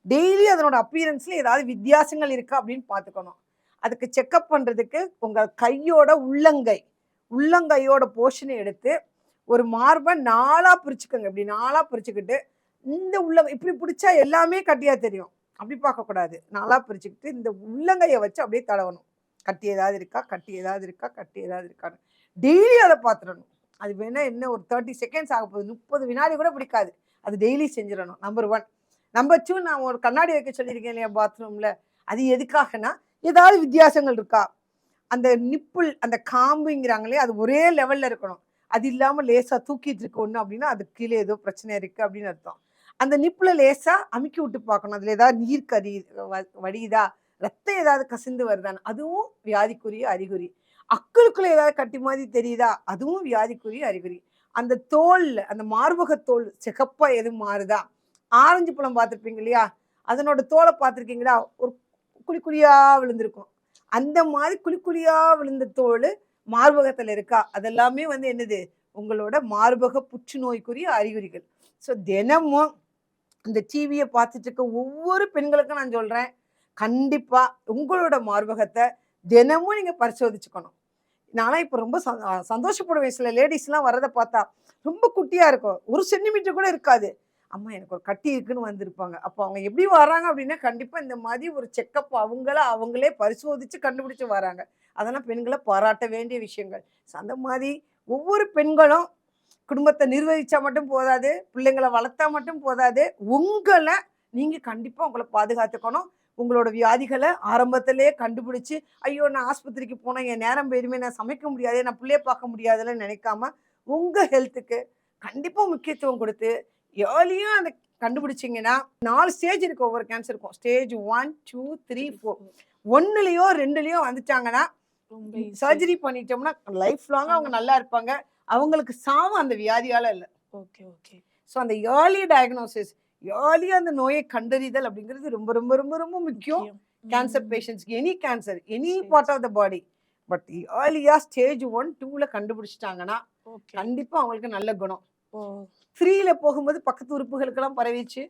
டெய்லி அதனோட அப்பியரன்ஸ்ல ஏதாவது வித்தியாசங்கள் இருக்கா அப்படின்னு பார்த்துக்கணும். அதுக்கு செக்அப் பண்றதுக்கு உங்க கையோட உள்ளங்கையோட போர்ஷனை எடுத்து ஒரு மார்பை 4ஆ பிரிச்சுக்கோங்க. இப்படி 4ஆ பிரிச்சுக்கிட்டு இந்த இப்படி பிடிச்சா எல்லாமே கட்டியா தெரியும், அப்படி பார்க்கக்கூடாது. 4ஆ பிரிச்சுக்கிட்டு இந்த உள்ளங்கையை வச்சு அப்படியே தடவணும். கட்டி ஏதாவது இருக்கா, கட்டி ஏதாவது இருக்கா, கட்டி ஏதாவது இருக்கான்னு டெய்லி அதை பார்த்துடணும். அது வேணா என்ன ஒரு 30 செகண்ட்ஸ் ஆக போகுது, 30 வினாடி கூட பிடிக்காது. அது டெய்லி செஞ்சிடணும். நம்பர் 1. நம்பர் 2, நான் ஒரு கண்ணாடி வைக்க சொல்லியிருக்கேன் இல்லையா பாத்ரூம்ல, அது எதுக்காகனா ஏதாவது வித்தியாசங்கள் இருக்கா, அந்த நிப்புள் அந்த காம்புங்கிறாங்களே அது ஒரே லெவல்ல இருக்கணும். அது இல்லாமல் லேசாக தூக்கிட்டு இருக்கு ஒன்று அப்படின்னா அது கீழே ஏதோ பிரச்சனை இருக்கு அப்படின்னு அர்த்தம். அந்த நிப்புல லேசாக அமுக்கி விட்டு பார்க்கணும். அதில் ஏதாவது நீர் வடியுதா, ரத்தம் ஏதாவது கசிந்து வருதான்னு, அதுவும் வியாதிக்குரிய அறிகுறி. அக்களுக்குள்ள ஏதாவது கட்டி மாதிரி தெரியுதா, அதுவும் வியாதிக்குரிய அறிகுறி. அந்த தோல், அந்த மார்பக தோல் சிகப்பா எதுவும் மாறுதா, ஆரஞ்சு பழம் பார்த்துருப்பீங்க இல்லையா, அதனோட தோலை பார்த்துருக்கீங்களா, ஒரு குழிக்குழியா விழுந்திருக்கும். அந்த மாதிரி குழிக்குழியா விழுந்த தோல் மார்பகத்தில் இருக்கா, அதெல்லாமே வந்து என்னது, உங்களோட மார்பக புற்றுநோய்க்குரிய அறிகுறிகள். ஸோ தினமும் இந்த டிவியை பார்த்துட்டு இருக்க ஒவ்வொரு பெண்களுக்கும் நான் சொல்கிறேன், கண்டிப்பாக உங்களோட மார்பகத்தை தினமும் நீங்கள் பரிசோதிச்சுக்கணும். நானும் இப்போ ரொம்ப சந்தோஷப்படுவேன். சில லேடிஸ்லாம் வரதை பார்த்தா ரொம்ப குட்டியாக இருக்கும், 1 சென்டிமீட்டர் கூட இருக்காது. அம்மா எனக்கு ஒரு கட்டி இருக்குன்னு வந்திருப்பாங்க. அப்போ அவங்க எப்படி வராங்க அப்படின்னா கண்டிப்பாக இந்த மாதிரி ஒரு செக்கப் அவங்களே பரிசோதித்து கண்டுபிடிச்சு வராங்க. அதெல்லாம் பெண்களை பாராட்ட வேண்டிய விஷயங்கள். ஸோ அந்த மாதிரி ஒவ்வொரு பெண்களும் குடும்பத்தை நிர்வகிச்சா மட்டும் போதாது, பிள்ளைங்களை வளர்த்தா மட்டும் போதாது, உங்களை நீங்கள் கண்டிப்பாக உங்களை பாதுகாத்துக்கணும். உங்களோட வியாதிகளை ஆரம்பத்திலே கண்டுபிடிச்சி, ஐயோ நான் ஆஸ்பத்திரிக்கு போனால் என் நேரம் போயிடுமே, நான் சமைக்க முடியாது, நான் பிள்ளைய பார்க்க முடியாதுன்னு நினைக்காம உங்கள் ஹெல்த்துக்கு கண்டிப்பாக முக்கியத்துவம் கொடுத்து ஏர்லியாக அதை கண்டுபிடிச்சிங்கன்னா 4 ஸ்டேஜ் இருக்குது ஒவ்வொரு கேன்சருக்கும். ஸ்டேஜ் 1, 2, 3, 4. 1லேயோ 2லேயோ வந்துட்டாங்கன்னா சர்ஜரி பண்ணிட்டோம்னா லைஃப் லாங்காக அவங்க நல்லா இருப்பாங்க. அவங்களுக்கு சாவும் அந்த வியாதியால் இல்லை. Okay okay. ஸோ அந்த ஏர்லி டயக்னோசிஸ், ஏர்லியாக அந்த நோயை கண்டறிதல் அப்படிங்கிறது ரொம்ப ரொம்ப ரொம்ப ரொம்ப முக்கியம். கேன்சர் பேஷண்ட்ஸ்க்கு, any cancer, any part of the body. But ஏர்லியாக ஸ்டேஜ் 1, 2ல கண்டுபிடிச்சிட்டாங்கன்னா கண்டிப்பாக அவங்களுக்கு நல்ல குணம். 3ல போகும்போது பக்கத்து உறுப்புகளுக்கெல்லாம் பரவிச்சு,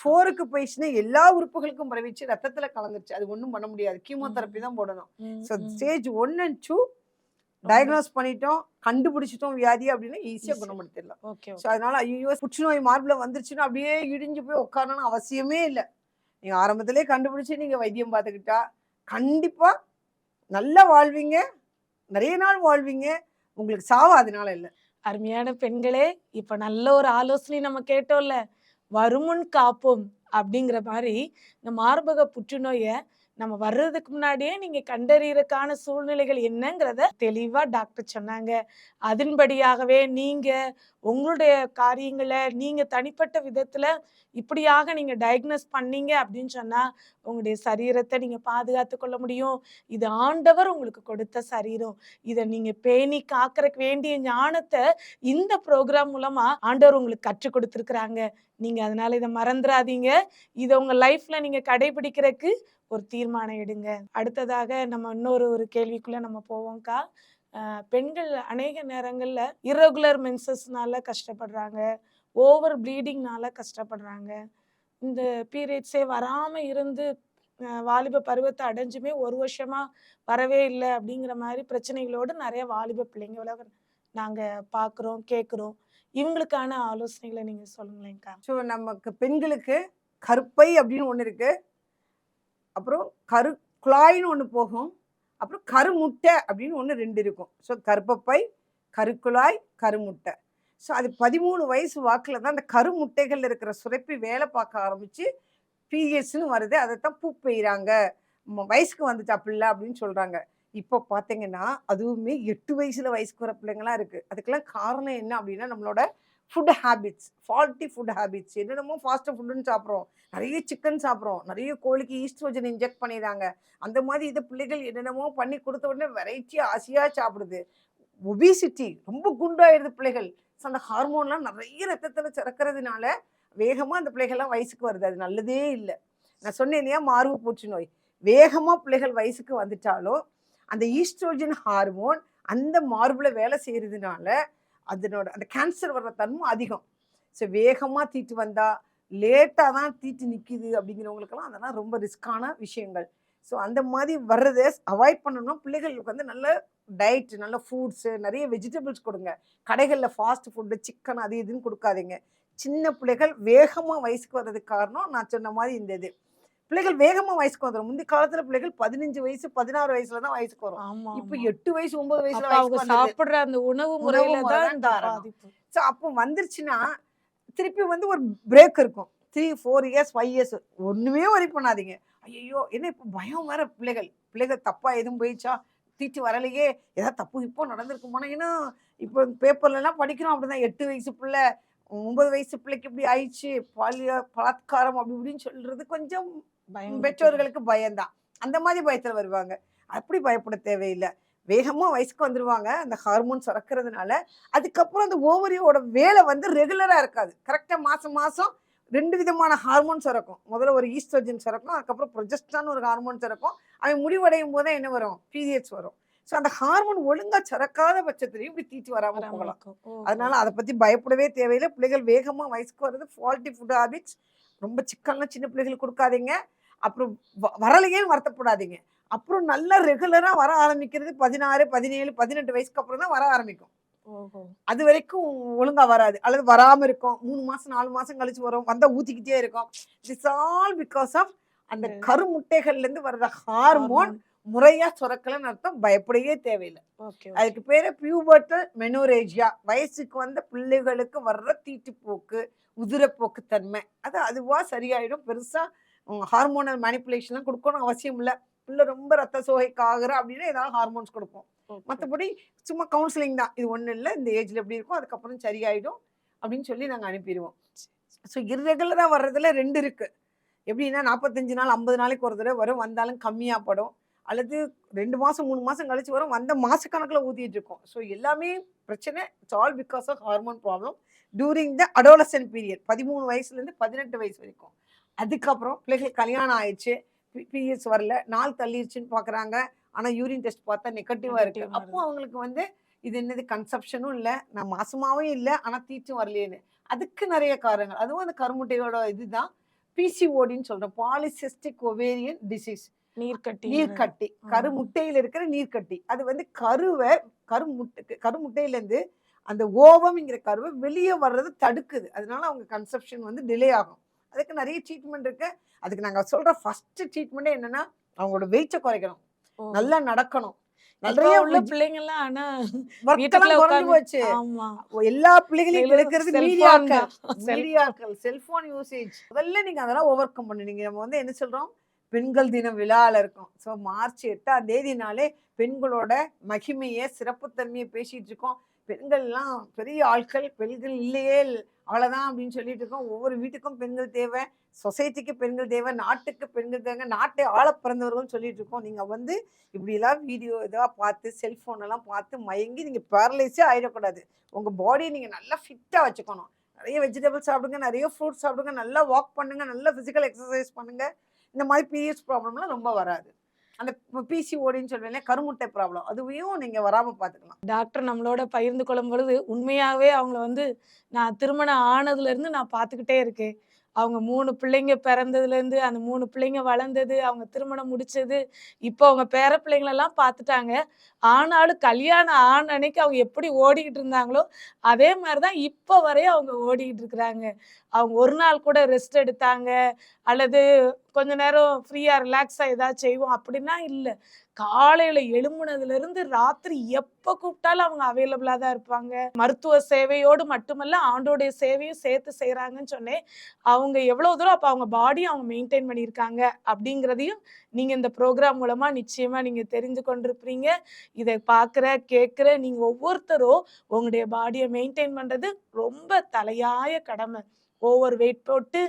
4க்கு போயிடுச்சுன்னா எல்லா உறுப்புகளுக்கும் பரவிச்சு, ரத்தத்தில் கலந்துருச்சு. அது ஒன்றும் பண்ண முடியாது, கீமோதெரப்பி தான் போடணும். ஸோ ஸ்டேஜ் 1 and 2 டயக்னோஸ் பண்ணிட்டோம், கண்டுபிடிச்சிட்டோம் வியாதி அப்படின்னா ஈஸியாக Easy. குணப்படுத்திடலாம். ஓகே ஸோ அதனால ஐயோ புற்றுநோய் மார்பில் வந்துருச்சுன்னா அப்படியே இடிஞ்சு போய் உட்காரணும்னு அவசியமே இல்லை. நீங்கள் ஆரம்பத்திலே கண்டுபிடிச்சி நீங்கள் வைத்தியம் பார்த்துக்கிட்டா கண்டிப்பாக நல்லா வாழ்வீங்க, நிறைய நாள் வாழ்வீங்க, உங்களுக்கு சாவு அதனால இல்லை. அருமையான பெண்களே, இப்ப நல்ல ஒரு ஆலோசனை நம்ம கேட்டோம்ல, வருமுன் காப்போம் அப்படிங்கிற மாதிரி இந்த மார்பக புற்றுநோயை நம்ம வர்றதுக்கு முன்னாடியே நீங்க கண்டறியறதுக்கான சூழ்நிலைகள் என்னங்கிறத தெளிவா டாக்டர் சொன்னாங்க. அதன்படியாகவே நீங்க உங்களுடைய காரியங்களை நீங்க தனிப்பட்ட விதத்துல இப்படியாக நீங்க டயக்னோஸ் பண்ணீங்க அப்படின்னு சொன்னா உங்களுடைய சரீரத்தை நீங்க பாதுகாத்து கொள்ள முடியும். இது ஆண்டவர் உங்களுக்கு கொடுத்த சரீரம். இதை நீங்க பேணி காக்கறதுக்கு வேண்டிய ஞானத்தை இந்த ப்ரோக்ராம் மூலமா ஆண்டவர் உங்களுக்கு கற்றுக் கொடுத்துருக்குறாங்க. நீங்க அதனால இதை மறந்துடாதீங்க. இதை உங்க லைஃப்ல நீங்க கடைபிடிக்கிறதுக்கு ஒரு தீர்மானம் எடுங்க. அடுத்ததாக நம்ம இன்னொரு கேள்விக்குள்ள நம்ம போவோம்க்கா. பெண்கள் அநேக நேரங்கள்ல irregular மென்சஸ்னால கஷ்டப்படுறாங்க, ஓவர் ப்ளீடிங்னால கஷ்டப்படுறாங்க. இந்த பீரியட்ஸே வராம இருந்து வாலிப பருவத்தை அடைஞ்சுமே 1 வருஷமா வரவே இல்லை அப்படிங்கிற மாதிரி பிரச்சனைகளோடு நிறைய வாலிப பிள்ளைங்களை நாங்க பார்க்குறோம், கேட்குறோம். இவங்களுக்கான ஆலோசனைகளை நீங்க சொல்லுங்களேன்க்கா. ஸோ நமக்கு பெண்களுக்கு கருப்பை அப்படின்னு ஒன்று இருக்கு, அப்புறம் குழாயின்னு ஒன்று போகும், அப்புறம் கருமுட்டை அப்படின்னு ஒன்று 2 இருக்கும். ஸோ கருப்பப்பை, கருக்குழாய், கருமுட்டை. ஸோ அது 13 வயசு வாக்கில் தான் அந்த கருமுட்டைகள் இருக்கிற சுரப்பி வேலை பார்க்க ஆரம்பித்து பீரியட்ஸ்னு வருது. அதைத்தான் பூ பெய்கிறாங்க, வயசுக்கு வந்துட்டா பிள்ளை அப்படின்னு சொல்கிறாங்க. இப்போ பார்த்தீங்கன்னா அதுவுமே 8 வயசில் வயசுக்கு வர பிள்ளைங்களாம் இருக்குது. அதுக்கெல்லாம் காரணம் என்ன அப்படின்னா நம்மளோட food habits, faulty food habits. என்னென்னமோ ஃபாஸ்ட் ஃபுட்டுன்னு சாப்பிட்றோம், நிறைய சிக்கன் சாப்பிட்றோம், நிறைய கோழிக்கு ஈஸ்ட்ரோஜன் இன்ஜெக்ட் பண்ணிடுறாங்க. அந்த மாதிரி இதை பிள்ளைகள் என்னென்னமோ பண்ணி கொடுத்த உடனே வெரைட்டியாக ஆசையாக சாப்பிடுது. ஒபிசிட்டி, ரொம்ப குண்டாயிடுது பிள்ளைகள். ஸோ அந்த ஹார்மோன்லாம் நிறைய ரத்தத்தில் சுரக்கிறதுனால வேகமாக அந்த பிள்ளைகள்லாம் வயசுக்கு வருது. அது நல்லதே இல்லை. நான் சொன்னேன் இல்லையா, மார்பு புற்றுநோய் வேகமாக பிள்ளைகள் வயசுக்கு வந்துட்டாலும் அந்த ஈஸ்ட்ரோஜன் ஹார்மோன் அந்த மார்பில் வேலை செய்கிறதுனால அதனோட அந்த கேன்சர் வர்ற தன்மை அதிகம். ஸோ வேகமாக தீட்டு வந்தால் லேட்டாக தான் தீட்டு நிற்கிது அப்படிங்கிறவங்களுக்கெல்லாம் அதெல்லாம் ரொம்ப ரிஸ்கான விஷயங்கள். ஸோ அந்த மாதிரி வர்றதை அவாய்ட் பண்ணணும்னா பிள்ளைகளுக்கு வந்து நல்ல டயட், நல்ல ஃபுட்ஸு, நிறைய வெஜிடபிள்ஸ் கொடுங்க. கடைகளில் ஃபாஸ்ட் ஃபுட்டு, சிக்கன் அது இதுன்னு கொடுக்காதீங்க. சின்ன பிள்ளைகள் வேகமாக வயசுக்கு வர்றதுக்கு காரணம் நான் சொன்ன மாதிரி இந்த இது. பிள்ளைகள் வேகமாக வயசுக்கு வந்துடும். முந்தைய காலத்தில் பிள்ளைகள் 15 வயசு 16 வயசுல தான் வயசுக்கு வரும். இப்போ 8 வயசு 9 வயசுல அவங்க சாப்பிடுற அந்த உணவு முறையில தான் பாதிப்பு. ஸோ அப்போ வந்துருச்சுன்னா திருப்பி வந்து ஒரு பிரேக் இருக்கும். 3, 4 இயர்ஸ் 5 இயர்ஸ் ஒன்றுமே வரி பண்ணாதீங்க. ஐயோ என்ன இப்போ பயம் வேற, பிள்ளைகள் தப்பாக எதுவும் போயிடுச்சா, தீட்டு வரலையே, ஏதாவது தப்பு இப்போ நடந்திருக்குமானா. ஏன்னா இப்போ பேப்பர்லாம் படிக்கிறோம் அப்படிதான், 8 வயசு பிள்ளை 9 வயசு பிள்ளைக்கு இப்படி ஆயிடுச்சு, பலாத்காரம் அப்படி இப்படின்னு சொல்றது கொஞ்சம் பெற்றோர்களுக்கு பயம்தான். அந்த மாதிரி பயத்தில் வருவாங்க. அப்படி பயப்பட தேவையில்லை. வேகமாக வயசுக்கு வந்துடுவாங்க அந்த ஹார்மோன் சுரக்கிறதுனால. அதுக்கப்புறம் அந்த ஓவரியோட வேலை வந்து ரெகுலராக இருக்காது. கரெக்டாக மாதம் 2 விதமான ஹார்மோன் சுரக்கும். முதல்ல ஒரு ஈஸ்ட்ரோஜன் சுரக்கும், அதுக்கப்புறம் ப்ரொஜெஸ்ட்ரான் ஒரு ஹார்மோன் சுரக்கும். அவன் முடிவடையும் போது என்ன வரும், பீரியட்ஸ் வரும். ஸோ அந்த ஹார்மோன் ஒழுங்காக சுரக்காத பட்சத்துலையும் இப்படி தீட்டு வராமல் போகலாம். அதனால அதை பற்றி பயப்படவே தேவையில்லை. பிள்ளைகள் வேகமாக வயசுக்கு வர்றது ஃபால்ட்டி ஃபுட் ஹேபிட்ஸ். ரொம்ப சிக்கன்லாம் சின்ன பிள்ளைகளுக்கு கொடுக்காதீங்க. அப்புறம் வரலையேன்னு வருத்தப்படாதீங்க. அப்புறம் நல்லா ரெகுலராக வர ஆரம்பிக்கிறது 16, 17, 18 வயசுக்கு அப்புறம் தான் வர ஆரம்பிக்கும். அது வரைக்கும் ஒழுங்கா வராது, அல்லது வராமல் இருக்கும். 3 மாதம் 4 மாதம் கழிச்சு வரும், வந்தால் ஊற்றிக்கிட்டே இருக்கும். இட்ஸ் ஆல் பிகாஸ் ஆஃப் அந்த கருமுட்டைகள்லேருந்து வர்ற ஹார்மோன் முறையாக சுரக்கலன்னு அர்த்தம். பயப்படவே தேவையில்லை. அதுக்கு பேர் பியூபர்டல் மெனோரேஜியா. வயசுக்கு வந்த பிள்ளைகளுக்கு வர்ற தீட்டுப்போக்கு, உதிரப்போக்கு தன்மை, அது அதுவாக சரியாயிடும். பெருசாக ஹார்மோனல் மேனிப்புலேஷன்லாம் கொடுக்கணும் அவசியம் இல்லை. பிள்ளை ரொம்ப ரத்த சோகைக்காகிற அப்படின்னா ஏதாவது ஹார்மோன்ஸ் கொடுப்போம். மற்றபடி சும்மா கவுன்சிலிங் தான். இது ஒன்றும் இல்லை, இந்த ஏஜில் எப்படி இருக்கும், அதுக்கப்புறம் சரியாயிடும் அப்படின்னு சொல்லி நாங்கள் அனுப்பிடுவோம். ஸோ இர்ரெகுலராக வர்றதுல 2 இருக்குது. எப்படின்னா 45 நாள் 50 நாளைக்கு ஒரு தடவை வரும், வந்தாலும் கம்மியாக படும். அல்லது 2 மாதம் 3 மாதம் கழிச்சு வரும், வந்த மாதக்கணக்கில் ஊற்றிட்டு இருக்கோம். ஸோ எல்லாமே பிரச்சனை. It's all because of hormone problem during the adolescent period. 13 வயசுலேருந்து 18 வயசு வரைக்கும். அதுக்கப்புறம் பிள்ளைகள் கல்யாணம் ஆயிடுச்சு, பீரியட்ஸ் வரல, நாள் தள்ளிடுச்சுன்னு பார்க்குறாங்க. ஆனால் யூரின் டெஸ்ட் பார்த்தா நெகட்டிவாக இருக்குது. அப்போ அவங்களுக்கு வந்து இது என்னது கன்செப்ஷனும் இல்லை, நான் மாசமாகவும் இல்லை, ஆனால் தீட்டும் வரலையேன்னு. அதுக்கு நிறைய காரணங்கள். அதுவும் அந்த கருமுட்டையோட இதுதான் பிசிஓடின்னு சொல்கிறோம், பாலிசிஸ்டிக் ஒவேரியன் டிசீஸ். நீர்க்கட்டி நீர்க்கட்டி, கருமுட்டையில இருக்கிற நீர்க்கட்டி. அது வந்து கருமுட்டையில இருந்து அந்த ஓவம்ங்கிற கருவை வெளியே வர்றது தடுக்குது. அதனால அவங்க கன்செப்ஷன் வந்து டிலே ஆகும். அதுக்கு நிறைய ட்ரீட்மெண்ட் இருக்கு. அதுக்கு நாங்க சொல்ற ஃபர்ஸ்ட் ட்ரீட்மெண்ட் என்னன்னா, அவங்களோட வெயிட்டை குறைக்கணும், நல்லா நடக்கணும். நிறைய உள்ள பிள்ளைங்க எல்லாம் ஆனா ஒர்க்கெல்லாம் குறைஞ்சு போச்சு. ஆமா, எல்லா பிள்ளைகளையும் கெடுக்கிறது செல்போன் மீடியாக்கள், செல்போன் யூசேஜ். முதல்ல நீங்க அதெல்லாம் ஓவர் கம் பண்ணுவீங்க. நம்ம வந்து என்ன சொல்றோம், பெண்கள் தினம் விழாவில் இருக்கும். ஸோ மார்ச் 8ஆம் தேதினாலே பெண்களோட மகிமையை, சிறப்புத்தன்மையை பேசிட்டு இருக்கோம். பெண்கள்லாம் பெரிய ஆட்கள், பெண்கள் இல்லையே அவ்வளோதான் அப்படின்னு சொல்லிட்டு இருக்கோம். ஒவ்வொரு வீட்டுக்கும் பெண்கள் தேவை, சொசைட்டிக்கு பெண்கள் தேவை, நாட்டுக்கு பெண்கள் தேவை, நாட்டை ஆள பிறந்தவர்கள் சொல்லிட்டு இருக்கோம். நீங்கள் வந்து இப்படிலாம் வீடியோ இதாக பார்த்து, செல்ஃபோனெல்லாம் பார்த்து மயங்கி நீங்கள் பேரலைஸே ஆகிடக்கூடாது. உங்கள் பாடியை நீங்கள் நல்லா ஃபிட்டாக வச்சுக்கணும். நிறைய வெஜிடபிள்ஸ் சாப்பிடுங்க, நிறைய ஃப்ரூட்ஸ் சாப்பிடுங்க, நல்லா வாக் பண்ணுங்கள், நல்லா ஃபிசிக்கல் எக்ஸசைஸ் பண்ணுங்கள். இந்த மாதிரி பீரியட்ஸ் ப்ராப்ளம்லாம் ரொம்ப வராது. அந்த பிசிஓடின்னு சொல்லுவேன், கருமுட்டை ப்ராப்ளம், அதுவையும் நீங்கள் வராமல் பார்த்துக்கலாம். டாக்டர் நம்மளோட பகிர்ந்து கொள்ளும் பொழுது உண்மையாகவே அவங்கள வந்து நான் திருமணம் ஆனதுலேருந்து நான் பார்த்துக்கிட்டே இருக்கேன். அவங்க 3 பிள்ளைங்க பிறந்ததுலேருந்து, அந்த 3 பிள்ளைங்க வளர்ந்தது, அவங்க திருமணம் முடிச்சது, இப்போ அவங்க பேர பிள்ளைங்களெல்லாம் பார்த்துட்டாங்க. ஆனாலும் கல்யாணம் ஆன அன்னைக்கு அவங்க எப்படி ஓடிக்கிட்டு இருந்தாங்களோ அதே மாதிரி தான் இப்போ வரையும் அவங்க ஓடிக்கிட்டு இருக்கிறாங்க. அவங்க ஒரு நாள் கூட ரெஸ்ட் எடுத்தாங்க அல்லது கொஞ்ச நேரம் ஃப்ரீயாக ரிலாக்ஸாக ஏதாவது செய்வோம் அப்படின்னா இல்லை. காலையில் எழும்புனதுலேருந்து ராத்திரி எப்போ கூப்பிட்டாலும் அவங்க அவைலபிளாக தான் இருப்பாங்க. மருத்துவ சேவையோடு மட்டுமல்ல ஆண்டோடைய சேவையும் சேர்த்து செய்கிறாங்கன்னு சொன்னேன். அவங்க எவ்வளோ தூரம் அப்போ அவங்க பாடியை அவங்க மெயின்டைன் பண்ணியிருக்காங்க அப்படிங்கிறதையும் நீங்கள் இந்த ப்ரோக்ராம் மூலமாக நிச்சயமாக நீங்கள் தெரிந்து கொண்டிருப்பீங்க. இதை பார்க்குற கேட்குற நீங்கள் ஒவ்வொருத்தரும் உங்களுடைய பாடியை மெயின்டைன் பண்ணுறது ரொம்ப தலையாய கடமை. ஓவர் வெயிட் போட்டு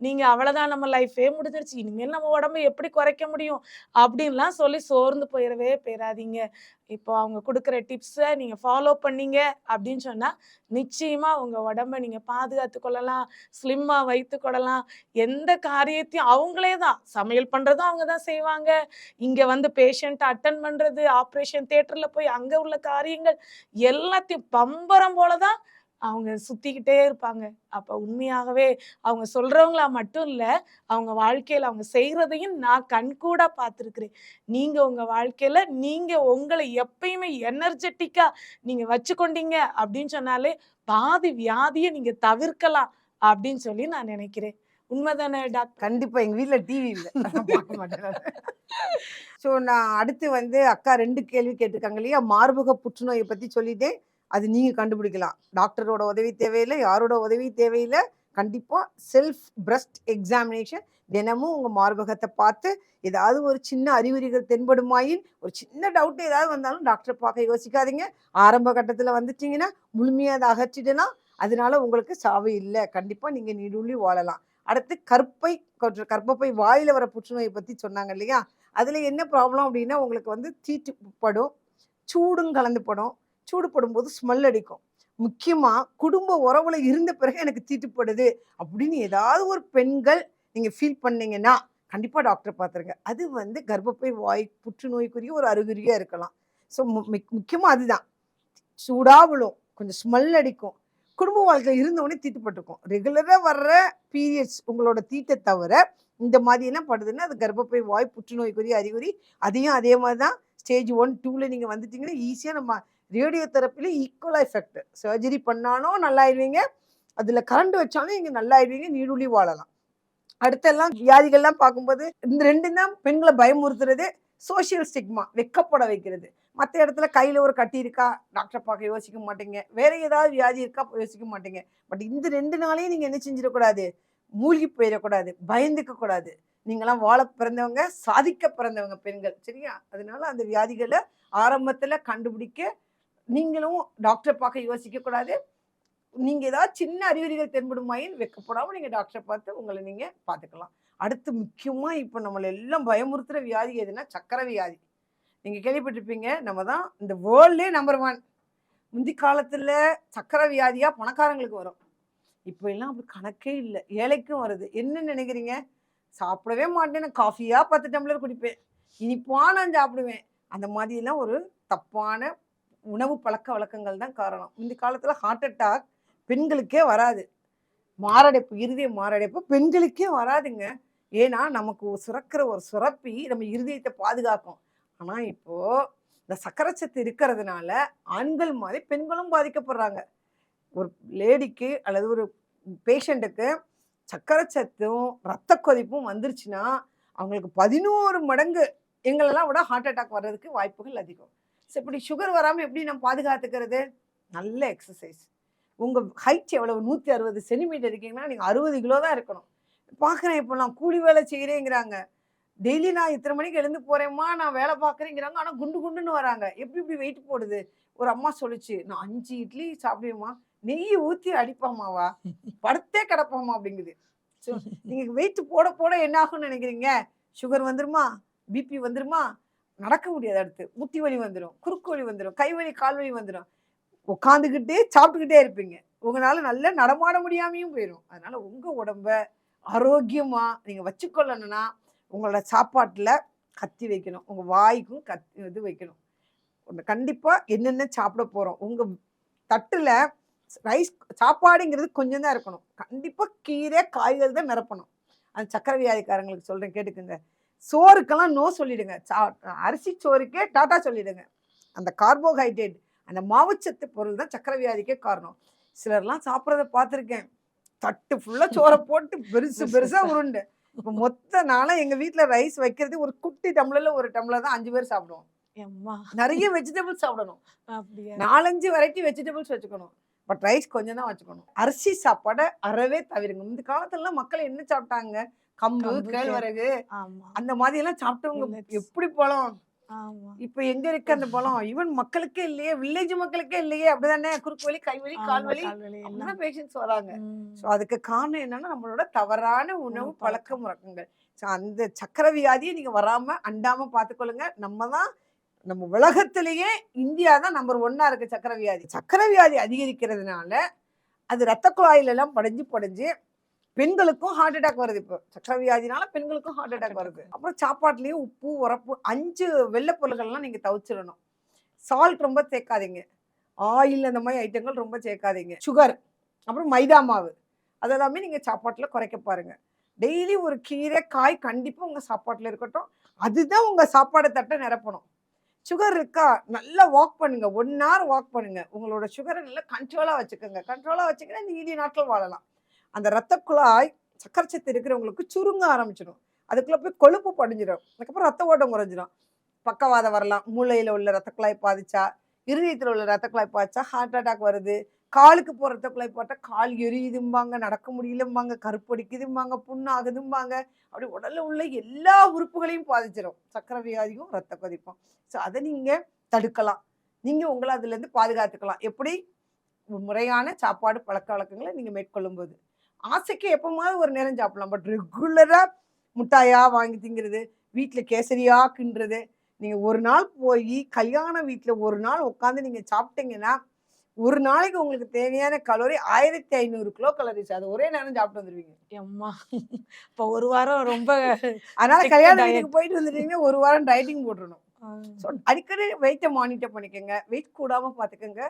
நீங்கள் அவ்வளோதான் நம்ம லைஃபே முடிஞ்சிருச்சு, இனிமேல் நம்ம உடம்பை எப்படி குறைக்க முடியும் அப்படின்லாம் சொல்லி சோர்ந்து போயிடாதீங்க. இப்போ அவங்க கொடுக்குற டிப்ஸை நீங்கள் ஃபாலோ பண்ணீங்க அப்படின்னு சொன்னால் நிச்சயமாக உங்கள் உடம்பை நீங்கள் பாதுகாத்து கொள்ளலாம், ஸ்லிம்மாக வைத்து கொள்ளலாம். எந்த காரியத்தையும் அவங்களே தான் சமையல் பண்ணுறதும் அவங்க தான் செய்வாங்க. இங்கே வந்து பேஷண்ட்டை அட்டன் பண்ணுறது, ஆப்ரேஷன் தியேட்டரில் போய் அங்கே உள்ள காரியங்கள் எல்லாத்தையும் பம்பரம் போல தான் அவங்க சுற்றிக்கிட்டே இருப்பாங்க. அப்போ உண்மையாகவே அவங்க சொல்கிறவங்களா மட்டும் இல்லை, அவங்க வாழ்க்கையில் அவங்க செய்கிறதையும் நான் கண்கூடாக பார்த்துருக்குறேன். நீங்கள் உங்கள் வாழ்க்கையில் நீங்கள் உங்களை எப்பயுமே எனர்ஜெட்டிக்காக நீங்கள் வச்சுக்கொண்டீங்க அப்படின்னு சொன்னாலே பாதி வியாதியை நீங்கள் தவிர்க்கலாம் அப்படின்னு சொல்லி நான் நினைக்கிறேன். உண்மைதானே டாக்டர்? கண்டிப்பாக எங்கள் வீட்டில் டிவி இல்லை, பார்க்க மாட்டேன். ஸோ நான் அடுத்து வந்து அக்கா 2 கேள்வி கேட்டிருக்காங்க இல்லையா, மார்பக புற்றுநோயை பற்றி சொல்லிட்டேன். அது நீங்கள் கண்டுபிடிக்கலாம். டாக்டரோட உதவி தேவையில்லை, யாரோட உதவி தேவையில்லை. கண்டிப்பாக செல்ஃப் பிரஸ்ட் எக்ஸாமினேஷன் தினமும் உங்கள் மார்பகத்தை பார்த்து ஏதாவது ஒரு சின்ன அறிகுறிகள் தென்படுமாயின், ஒரு சின்ன டவுட் ஏதாவது வந்தாலும் டாக்டரை பார்க்க யோசிக்காதீங்க. ஆரம்ப கட்டத்தில் வந்துட்டிங்கன்னா முழுமையாக அதை அகற்றிடலாம். அதனால உங்களுக்கு சாவு இல்லை. கண்டிப்பாக நீங்கள் நீடுள்ளி வாழலாம். அடுத்து கர்ப்பப்பை வாயில் வர புற்றுநோயை பற்றி சொன்னாங்க இல்லையா, அதில் என்ன ப்ராப்ளம் அப்படின்னா உங்களுக்கு வந்து தீட்டுப்படும், சூடும் கலந்துப்படும். சூடுபடும் போது ஸ்மெல் அடிக்கும். முக்கியமாக குடும்ப உறவுல இருந்த பிறகு எனக்கு தீட்டுப்படுது அப்படின்னு ஏதாவது ஒரு பெண்கள் நீங்கள் ஃபீல் பண்ணீங்கன்னா கண்டிப்பாக டாக்டரை பார்த்துருங்க. அது வந்து கர்ப்பப்பை வாய் புற்றுநோய்க்குரிய ஒரு அறிகுறியாக இருக்கலாம். ஸோ முக்கியமாக அதுதான், சூடாக விழும், கொஞ்சம் ஸ்மெல் அடிக்கும், குடும்ப வாழ்க்கையில் இருந்தவொடனே தீட்டுப்பட்டிருக்கும். ரெகுலராக வர்ற பீரியட்ஸ் உங்களோட தீட்டை தவிர இந்த மாதிரியெல்லாம் படுதுன்னா அது கர்ப்பப்பை வாய் புற்றுநோய்க்குரிய அறிகுறி. அதையும் அதே மாதிரி தான் ஸ்டேஜ் 1, 2ல் நீங்கள் வந்துட்டிங்கன்னா ஈஸியாக நம்ம ரேடியோ தெரப்பியில் ஈக்குவலாக எஃபெக்ட். சர்ஜரி பண்ணாலும் நல்லாயிடுவீங்க, அதில் கரண்ட் வச்சாலும் நீங்கள் நல்லாயிடுவீங்க, நீடுள்ளி வாழலாம். அடுத்தெல்லாம் வியாதிகள்லாம் பார்க்கும்போது இந்த 2 தான் பெண்களை பயமுறுத்துறது. சோஷியல் ஸ்டிக்மா, வெக்கப்பட வைக்கிறது. மற்ற இடத்துல கையில் ஒரு கட்டி இருக்கா டாக்டரை பார்க்க யோசிக்க மாட்டீங்க, வேற ஏதாவது வியாதி இருக்கா யோசிக்க மாட்டீங்க. பட் இந்த 2 நாளையும் நீங்கள் என்ன செஞ்சிடக்கூடாது, மூழ்கி போயிடக்கூடாது, பயந்துக்கக்கூடாது. நீங்களாம் வாழ பிறந்தவங்க, சாதிக்க பிறந்தவங்க பெண்கள், சரியா? அதனால அந்த வியாதிகளை ஆரம்பத்தில் கண்டுபிடிக்க நீங்களும் டாக்டரை பார்க்க யோசிக்கக்கூடாது. நீங்கள் ஏதாவது சின்ன அறிகுறிகள் தென்படுமாயின் வெக்கப்படாமல் நீங்கள் டாக்டரை பார்த்து உங்களை நீங்கள் பார்த்துக்கலாம். அடுத்து முக்கியமாக இப்போ நம்மளை எல்லாம் பயமுறுத்துகிற வியாதி எதுனா சக்கரை வியாதி. நீங்கள் கேள்விப்பட்டிருப்பீங்க, நம்ம தான் இந்த வேர்ல்ட்லேயே நம்பர் 1. முந்தி காலத்தில் சக்கரை வியாதியாக பணக்காரங்களுக்கு வரும், இப்போ எல்லாம் அப்படி கணக்கே இல்லை, ஏழைக்கும் வருது. என்ன நினைக்கிறீங்க? சாப்பிடவே மாட்டேன், நான் காஃபியாக 10 டம்ளர் குடிப்பேன், இனிப்பாக நான் சாப்பிடுவேன். அந்த மாதிரிலாம் ஒரு தப்பான உணவு பழக்க வழக்கங்கள் தான் காரணம். இந்த காலத்தில் ஹார்ட் அட்டாக் பெண்களுக்கே வராது, மாரடைப்பு, இருதய மாரடைப்பு பெண்களுக்கே வராதுங்க. ஏன்னா நமக்கு சுரக்கிற ஒரு சுரப்பி நம்ம இருதயத்தை பாதுகாக்கும். ஆனால் இப்போது இந்த சக்கரை சத்து இருக்கிறதுனால ஆண்கள் மாதிரி பெண்களும் பாதிக்கப்படுறாங்க. ஒரு லேடிக்கு அல்லது ஒரு பேஷண்ட்டுக்கு சக்கரை சத்தும் ரத்த கொதிப்பும் வந்துருச்சுன்னா அவங்களுக்கு 11 மடங்கு எங்களெல்லாம் விட ஹார்ட் அட்டாக் வர்றதுக்கு வாய்ப்புகள் அதிகம். ஸோ இப்படி சுகர் வராமல் எப்படி நம்ம பாதுகாத்துக்கிறது? நல்ல எக்ஸசைஸ். உங்கள் ஹைட் எவ்வளவு? 160 சென்டிமீட்டர் இருக்கீங்கன்னா நீங்கள் 60 கிலோ தான் இருக்கணும். பார்க்குறேன் இப்போலாம் கூலி வேலை செய்கிறேங்கிறாங்க. டெய்லி நான் இத்தனை மணிக்கு எழுந்து போகிறேம்மா, நான் வேலை பார்க்குறேங்கிறாங்க. ஆனால் குண்டு குண்டுன்னு வராங்க. எப்படி இப்படி வெயிட் போடுது? ஒரு அம்மா சொல்லிச்சு, நான் 5 இட்லி சாப்பிடுவேம்மா, நெய் ஊற்றி அடிப்பாமாவா, படுத்தே கிடப்பாமா அப்படிங்குது. ஸோ நீங்கள் வெயிட் போட போட என்ன ஆகும்னு நினைக்கிறீங்க? சுகர் வந்துருமா, பிபி வந்துருமா, நடக்க முடியாது, அடுத்து முட்டி வலி வந்துடும், குறுக்கு வலி வந்துடும், கை வலி கால் வலி வந்துடும். உட்காந்துக்கிட்டே சாப்பிட்டுக்கிட்டே இருப்பீங்க. உங்களால் நல்லா நடமாட முடியாமையும் போயிடும். அதனால் உங்கள் உடம்ப ஆரோக்கியமாக நீங்கள் வச்சுக்கொள்ளணும்னா உங்களோட சாப்பாட்டில் கத்தி வைக்கணும். உங்கள் வாய்க்கும் இது வைக்கணும். கண்டிப்பாக என்னென்ன சாப்பிட போகிறோம். உங்கள் தட்டில் ரைஸ் சாப்பாடுங்கிறது கொஞ்சம் தான் இருக்கணும். கண்டிப்பாக கீரை காய்கறி தான் நிரப்பணும். அந்த சக்கரை வியாதிக்காரங்களுக்கு சொல்கிறேன், கேட்டுக்குங்க. சோறுக்கெல்லாம் நோ சொல்லிடுங்க. அரிசி சோறுக்கே டாட்டா சொல்லிடுங்க. அந்த கார்போஹைட்ரேட், அந்த மாவுச்சத்து பொருள் தான் சக்கரை வியாதிக்கே காரணம். சிலர்லாம் சாப்பிட்றத பார்த்துருக்கேன், தட்டு ஃபுல்லாக சோறை போட்டு பெருசாக உருண்டு. இப்போ மொத்த நாளாக எங்கள் வீட்டில் ரைஸ் வைக்கிறது ஒரு குட்டி டம்ளரில் ஒரு டம்ளர் தான் 5 பேர் சாப்பிடுவோம். நிறைய வெஜிடபிள்ஸ் சாப்பிடணும். 4-5 வெரைட்டி வெஜிடபிள்ஸ் வச்சுக்கணும். பட் ரைஸ் கொஞ்சம் தான் வச்சுக்கணும். அரிசி சாப்பாடை அறவே தவிருங்க. இந்த காலத்துலலாம் மக்கள் என்ன சாப்பிட்டாங்க? கம்பு, கேழ்வரகு, அந்த மாதிரி எல்லாம் சாப்பிட்டவங்க எப்படி பழம். இப்ப எங்க இருக்கு அந்த பழம்? ஈவன் மக்களுக்கே இல்லையே, வில்லேஜ் மக்களுக்கே இல்லையே. அப்படிதானே குறுக்கு வலி, கை வலி, கால் வலி, அப்படிதான் பேஷண்ட்ஸ் வராங்க. ஸோ அதுக்கு காரணம் என்னன்னா நம்மளோட தவறான உணவு பழக்க முழக்கங்கள். ஸோ அந்த சக்கரை வியாதியை நீங்க வராம அண்டாம பார்த்துக்கொள்ளுங்க. நம்ம உலகத்திலேயே இந்தியா தான் நம்பர் 1 இருக்கு சக்கரை வியாதி. சக்கரை வியாதி அதிகரிக்கிறதுனால அது ரத்த குழாயிலெல்லாம் படைஞ்சு பெண்களுக்கும் ஹார்ட் அட்டாக் வருது. இப்போ சக்கரை வியாதினால பெண்களுக்கும் ஹார்ட் அட்டாக் வருது. அப்புறம் சாப்பாட்டுலேயும் உப்பு, உரப்பு, 5 வெள்ளை பொருள்கள்லாம் நீங்கள் தவிச்சிடணும். சால்ட் ரொம்ப சேர்க்காதீங்க. ஆயில் அந்த மாதிரி ஐட்டங்கள் ரொம்ப சேர்க்காதீங்க. சுகர், அப்புறம் மைதா மாவு, அதெல்லாமே நீங்கள் சாப்பாட்டில் குறைக்க பாருங்கள். டெய்லி ஒரு கீரை காய் கண்டிப்பாக உங்கள் சாப்பாட்டில் இருக்கட்டும். அதுதான் உங்கள் சாப்பாடு தட்டை நிரப்பணும். சுகர் இருக்கா, நல்லா வாக் பண்ணுங்க. 1 hour வாக் பண்ணுங்க. உங்களோட சுகரை நல்லா கண்ட்ரோலாக வச்சுக்கோங்க. கண்ட்ரோலாக வச்சுக்கினா நீதி நாட்கள் வாழலாம். அந்த ரத்த குழாய் சக்கரை சத்து இருக்கிறவங்களுக்கு சுருங்க ஆரம்பிச்சிடும். அதுக்குள்ளே போய் கொழுப்பு படிஞ்சிடும். அதுக்கப்புறம் ரத்த ஓட்டம் குறைஞ்சிடும். பக்கவாதம் வரலாம். மூளையில் உள்ள ரத்த குழாய் பாதிச்சா, இருதயத்தில் உள்ள ரத்த குழாய் பாதிச்சா ஹார்ட் அட்டாக் வருது. காலுக்கு போகிற ரத்த குழாய் பார்த்தா கால் எரியுதும்பாங்க, நடக்க முடியலம்பாங்க, கருப்படிக்குதும்பாங்க, புண்ணாகுதும்பாங்க. அப்படி உடலில் உள்ள எல்லா உறுப்புகளையும் பாதிச்சிடும் சக்கரை வியாதியும் ரத்த கொதிப்பும். ஸோ அதை நீங்கள் தடுக்கலாம். நீங்கள் உங்களை அதுலேருந்து பாதுகாத்துக்கலாம். எப்படி? முறையான சாப்பாடு பழக்க வழக்கங்களை நீங்கள் மேற்கொள்ளும்போது. ஆசைக்கு எப்போமாவது ஒரு நேரம் சாப்பிடலாம். பட் ரெகுலராக முட்டாயாக வாங்கி திங்கிறது, வீட்டில் கேசரியாக கிண்டுறது, நீங்கள் ஒரு நாள் போய் கல்யாண வீட்டில் ஒரு நாள் உட்காந்து நீங்கள் சாப்பிட்டீங்கன்னா ஒரு நாளைக்கு உங்களுக்கு தேவையான கலோரி 1500 கிலோ கலோரிஸ். அது ஒரே நேரம் சாப்பிட்டு வந்துடுவீங்க. அம்மா இப்போ ஒரு வாரம் ரொம்ப அதனால கல்யாண வீட்டுக்கு போயிட்டு வந்துட்டீங்கன்னா ஒரு வாரம் டயட்டிங் போட்டுடணும். ஸோ அடிக்கடி வெயிட்டை மானிட்டர் பண்ணிக்கோங்க. வெயிட் கூடாமல் பார்த்துக்கோங்க.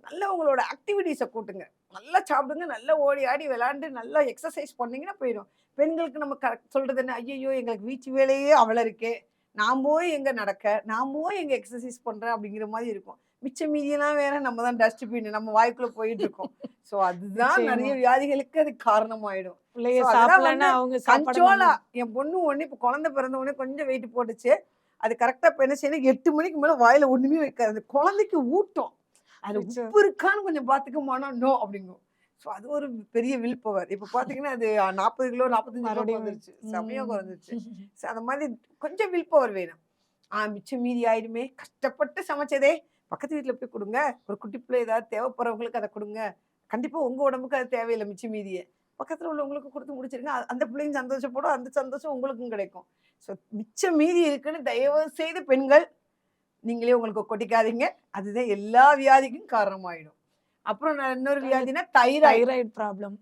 நல்ல உங்களோட ஆக்டிவிட்டீஸை கூட்டுங்க. நல்லா சாப்பிடுங்க, நல்லா ஓடி ஆடி விளாண்டு நல்லா எக்ஸசைஸ் பண்ணிங்கன்னா போயிடும். பெண்களுக்கு நம்ம சொல்கிறது என்ன? ஐயோ எங்களுக்கு வீச்சு வேலையே அவ்வளோ இருக்கே, நான் போய் எங்கே நடக்க, நான் போய் எங்கே எக்ஸசைஸ் பண்ணுறேன் அப்படிங்கிற மாதிரி இருக்கும். மிச்ச மீதியெல்லாம் வேற நம்ம தான் டஸ்ட்பின் நம்ம வாய்க்குள்ளே போயிட்டு இருக்கோம். ஸோ அதுதான் நிறைய வியாதிகளுக்கு அது காரணமாயிடும். கண்ட்ரோலா என் பொண்ணு ஒன்று இப்போ குழந்தை பிறந்த உடனே கொஞ்சம் வெயிட் போட்டுச்சு. அது கரெக்டாக இப்போ என்ன செய்யணும், 8 மணிக்கு மேலே வாயில் ஒன்றுமே வைக்காது. குழந்தைக்கு ஊட்டம், அது உப்பு இருக்கான்னு கொஞ்சம் பார்த்துக்கமானா நோ அப்படிங்கும். ஸோ அது ஒரு பெரிய வில் பவர். இப்போ பார்த்தீங்கன்னா அது 40 கிலோ 45 கிலோ வந்துருச்சு, செம்மையாக குறைஞ்சிருச்சு. ஸோ அந்த மாதிரி கொஞ்சம் வில் பவர் வேணும். மிச்சம் மீதி ஆயிடுமே, கஷ்டப்பட்டு சமைச்சதே பக்கத்து வீட்டில் போய் கொடுங்க. ஒரு குட்டி பிள்ளை ஏதாவது தேவைப்படுறவங்களுக்கு அதை கொடுங்க. கண்டிப்பாக உங்கள் உடம்புக்கு அது தேவையில்லை. மிச்சம் மீதியை பக்கத்தில் உள்ளவங்களுக்கு கொடுத்து முடிச்சிருங்க. அந்த பிள்ளைங்க சந்தோஷப்படும், அந்த சந்தோஷம் உங்களுக்கும் கிடைக்கும். ஸோ மிச்சம் மீதி இருக்குன்னு தயவு செய்து பெண்கள் நீங்களே உங்களுக்கு கொட்டிக்காதீங்க. அதுதான் எல்லா வியாதிக்கும் காரணமாயிடும். அப்புறம் இன்னொரு வியாதினா தைராய்டு ப்ராப்ளம்.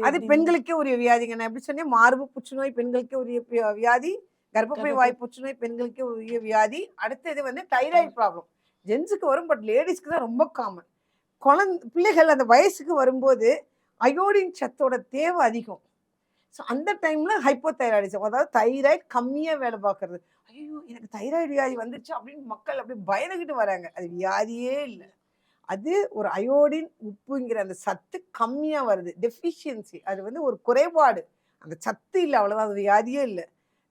அது பெண்களுக்கே உரிய வியாதிங்க. நான் எப்படி சொன்னேன், மார்பு புற்றுநோய் பெண்களுக்கே உரிய வியாதி, கர்ப்பப்பை வாய் புற்றுநோய் பெண்களுக்கே உரிய வியாதி. அடுத்தது வந்து தைராய்டு ப்ராப்ளம் ஜென்ஸுக்கு வரும், பட் லேடிஸ்க்கு தான் ரொம்ப காமன். பிள்ளைகள் அந்த வயசுக்கு வரும்போது அயோடின் சத்தோட தேவை அதிகம். ஸோ அந்த டைமில் ஹைப்போதைராய்டிசம், அதாவது தைராய்டு கம்மியாக வேலை பார்க்குறது. ஐயோ எனக்கு தைராய்டு வியாதி வந்துருச்சு அப்படின்னு மக்கள் அப்படி பயந்துக்கிட்டு வராங்க. அது வியாதியே இல்லை, அது ஒரு அயோடின் உப்புங்கிற அந்த சத்து கம்மியாக வருது, டெஃபிஷியன்சி, அது வந்து ஒரு குறைபாடு, அந்த சத்து இல்லை, அவ்வளோதான், அது வியாதியே இல்லை.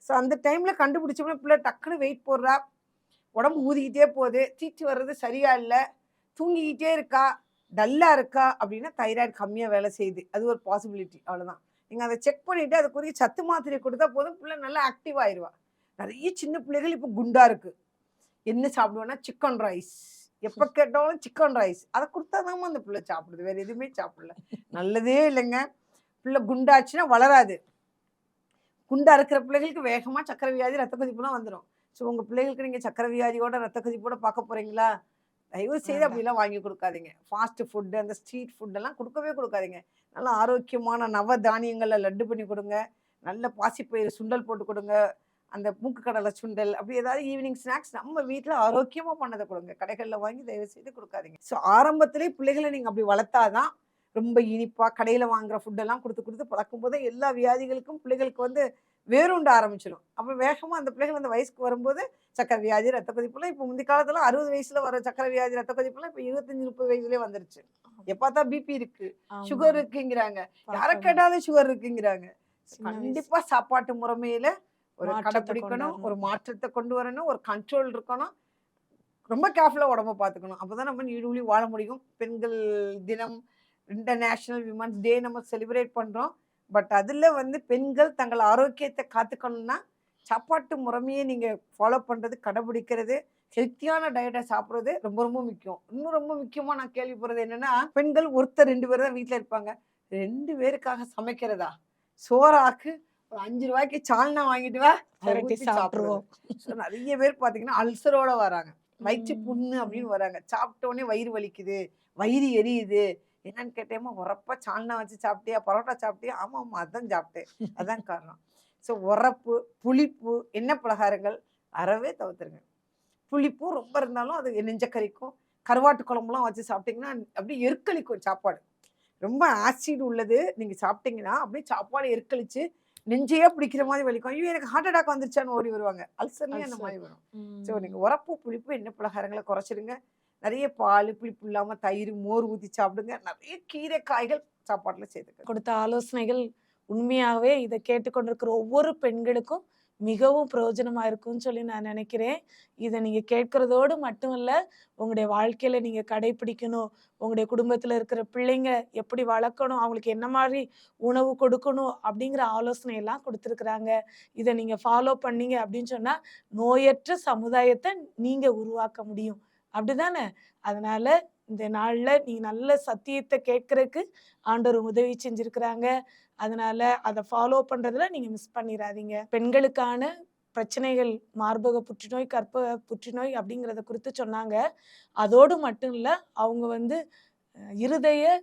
ஸோ அந்த டைமில் கண்டுபிடிச்சோம்னா பிள்ளை டக்குன்னு வெயிட் போடுறா, உடம்பு ஊதிக்கிட்டே போகுது, தீச்சு வர்றது சரியா இல்லை, தூங்கிக்கிட்டே இருக்கா, டல்லாக இருக்கா அப்படின்னா தைராய்டு கம்மியாக வேலை செய்யுது, அது ஒரு பாசிபிலிட்டி, அவ்வளோதான். நீங்கள் அதை செக் பண்ணிவிட்டு அதுக்குரிய சத்து மாத்திரை கொடுத்தா போதும், பிள்ளை நல்லா ஆக்டிவ் ஆயிடுவா. நிறைய சின்ன பிள்ளைகள் இப்போ குண்டா இருக்கு. என்ன சாப்பிடுவேன்னா சிக்கன் ரைஸ், எப்போ கேட்டாலும் சிக்கன் ரைஸ், அதை கொடுத்தாதாம்மா அந்த பிள்ளை சாப்பிடுது, வேற எதுவுமே சாப்பிடல. நல்லதே இல்லைங்க. பிள்ளை குண்டாச்சுன்னா வளராது. குண்டா இருக்கிற பிள்ளைகளுக்கு வேகமாக சக்கரை வியாதி, ரத்த கொதிப்புலாம் வந்துடும். ஸோ உங்கள் பிள்ளைகளுக்கு நீங்கள் சக்கரை வியாதியோட ரத்த கொதிப்போட பார்க்க போகிறீங்களா? தயவு செய்து அப்படிலாம் வாங்கி கொடுக்காதீங்க. ஃபாஸ்ட் ஃபுட்டு, அந்த ஸ்ட்ரீட் ஃபுட்டெல்லாம் கொடுக்கவே கொடுக்காதீங்க. நல்லா ஆரோக்கியமான நவ தானியங்களில் லட்டு பண்ணி கொடுங்க, நல்ல பாசிப்பயிறு சுண்டல் போட்டு கொடுங்க, அந்த மூக்கு கடலை சுண்டல், அப்படி ஏதாவது ஈவினிங் ஸ்நாக்ஸ் நம்ம வீட்டில் ஆரோக்கியமாக பண்ணதை கொடுங்க. கடைகளில் வாங்கி தயவு செய்து கொடுக்காதீங்க. ஸோ ஆரம்பத்திலே பிள்ளைகளை நீங்கள் அப்படி வளர்த்தாதான், ரொம்ப இனிப்பாக கடையில் வாங்குற ஃபுட்டெல்லாம் கொடுத்து பழக்கும் போதே எல்லா வியாதிகளுக்கும் பிள்ளைகளுக்கு வந்து வேறுண்ட ஆரம்பிச்சிடும். அப்போ வேகமாக அந்த பிள்ளைகள் அந்த வயசுக்கு வரும்போது சக்கரை வியாதி, ரத்த கொதிப்புலாம், இப்போ முந்தைய காலத்தில் 60 வயசில் வர சக்கரை வியாதி, ரத்த கொதிப்புலாம் இப்போ 25-30 வயசுலேயே வந்துருச்சு. எப்பா பிபி இருக்கு, சுகர் இருக்குங்கிறாங்க, யாரை கேட்டாலும் சுகர் இருக்குங்கிறாங்க. கண்டிப்பாக சாப்பாட்டு முறைமையில ஒரு கடைப்பிடிக்கணும், ஒரு மாற்றத்தை கொண்டு வரணும், ஒரு கண்ட்ரோல் இருக்கணும், ரொம்ப கேர்ஃபுல்லாக உடம்ப பார்த்துக்கணும். அப்போ தான் நம்ம நீடூழி வாழ முடியும். பெண்கள் தினம், இன்டர்நேஷ்னல் விமன்ஸ் டே நம்ம செலிப்ரேட் பண்ணுறோம். பட் அதில் வந்து பெண்கள் தங்கள் ஆரோக்கியத்தை காத்துக்கணும்னா சாப்பாட்டு முறைமையை நீங்கள் ஃபாலோ பண்ணுறது, கடைபிடிக்கிறது, ஹெல்த்தியான டயட்டை சாப்பிட்றது ரொம்ப ரொம்ப முக்கியம். இன்னும் ரொம்ப முக்கியமாக நான் கேள்விப்படுறது என்னென்னா, பெண்கள் ஒருத்தர் 2 பேர் தான் வீட்டில் இருப்பாங்க. 2 பேருக்காக சமைக்கிறதா? சோறாக்கு ஒரு 5 ரூபாய்க்கு சால்னா வாங்கிட்டு வா, சாப்பிடுவோம். ஸோ நிறைய பேர் பார்த்தீங்கன்னா அல்சரோட வராங்க, வயிற்று புண்ணு அப்படின்னு வராங்க. சாப்பிட்ட உடனே வயிறு வலிக்குது, வயிறு எரியுது. என்னன்னு கேட்டேம்மா, உரப்பா சால்னா வச்சு சாப்பிட்டியா, பரோட்டா சாப்பிட்டியா? ஆமாம் அதான் சாப்பிட்டேன், அதான் காரணம். ஸோ உரப்பு, புளிப்பு, எண்ணெய் பலகாரங்கள் அறவே தவிர்த்துருங்க. புளிப்பும் ரொம்ப இருந்தாலும் அது நெஞ்சக்கரிக்கும். கருவாட்டு குழம்புலாம் வச்சு சாப்பிட்டிங்கன்னா அப்படியே எருக்களிக்கும் சாப்பாடு. ரொம்ப ஆசிட் உள்ளது நீங்கள் சாப்பிட்டீங்கன்னா அப்படியே சாப்பாடு எருக்களிச்சு நெஞ்சையே பிடிக்கிற மாதிரி வலிக்கும். ஐயோ எனக்கு ஹார்ட் அட்டாக் வந்துருச்சான்னு ஓடி வருவாங்க. அல்சர்லேயும் அந்த மாதிரி வரும். ஸோ நீங்கள் உரப்பு, புளிப்பு, எண்ணெய் பலகாரங்களை குறைச்சிடுங்க. நிறைய பால், புளிப்பு இல்லாமல் தயிர், மோர் ஊற்றி சாப்பிடுங்க. நிறைய கீரை, காய்கள் சாப்பாட்டில் சேர்த்துக்க. கொடுத்த ஆலோசனைகள் உண்மையாகவே இதை கேட்டுக்கொண்டிருக்கிற ஒவ்வொரு பெண்களுக்கும் மிகவும் பிரயோஜனமாக இருக்கும்னு சொல்லி நான் நினைக்கிறேன். இதை நீங்கள் கேட்குறதோடு மட்டும் இல்லை, உங்களுடைய வாழ்க்கையில் நீங்கள் கடைப்பிடிக்கணும். உங்களுடைய குடும்பத்தில் இருக்கிற பிள்ளைங்க எப்படி வளர்க்கணும், அவங்களுக்கு என்ன மாதிரி உணவு கொடுக்கணும் அப்படிங்கிற ஆலோசனையெல்லாம் கொடுத்துருக்குறாங்க. இதை நீங்கள் ஃபாலோ பண்ணீங்க அப்படின்னு சொன்னால் நோயற்ற சமுதாயத்தை நீங்கள் உருவாக்க முடியும், அப்படிதானே? அதனால் இந்த நாளில் நீங்கள் நல்ல சத்தியத்தை கேட்கறதுக்கு ஆண்டவர் உதவி செஞ்சுருக்கிறாங்க. அதனால அதை ஃபாலோ பண்ணுறதுல நீங்கள் மிஸ் பண்ணிடாதீங்க. பெண்களுக்கான பிரச்சனைகள், மார்பக புற்றுநோய், கர்ப்ப புற்றுநோய் அப்படிங்கிறத குறித்து சொன்னாங்க. அதோடு மட்டும் இல்லை, அவங்க வந்து இருதய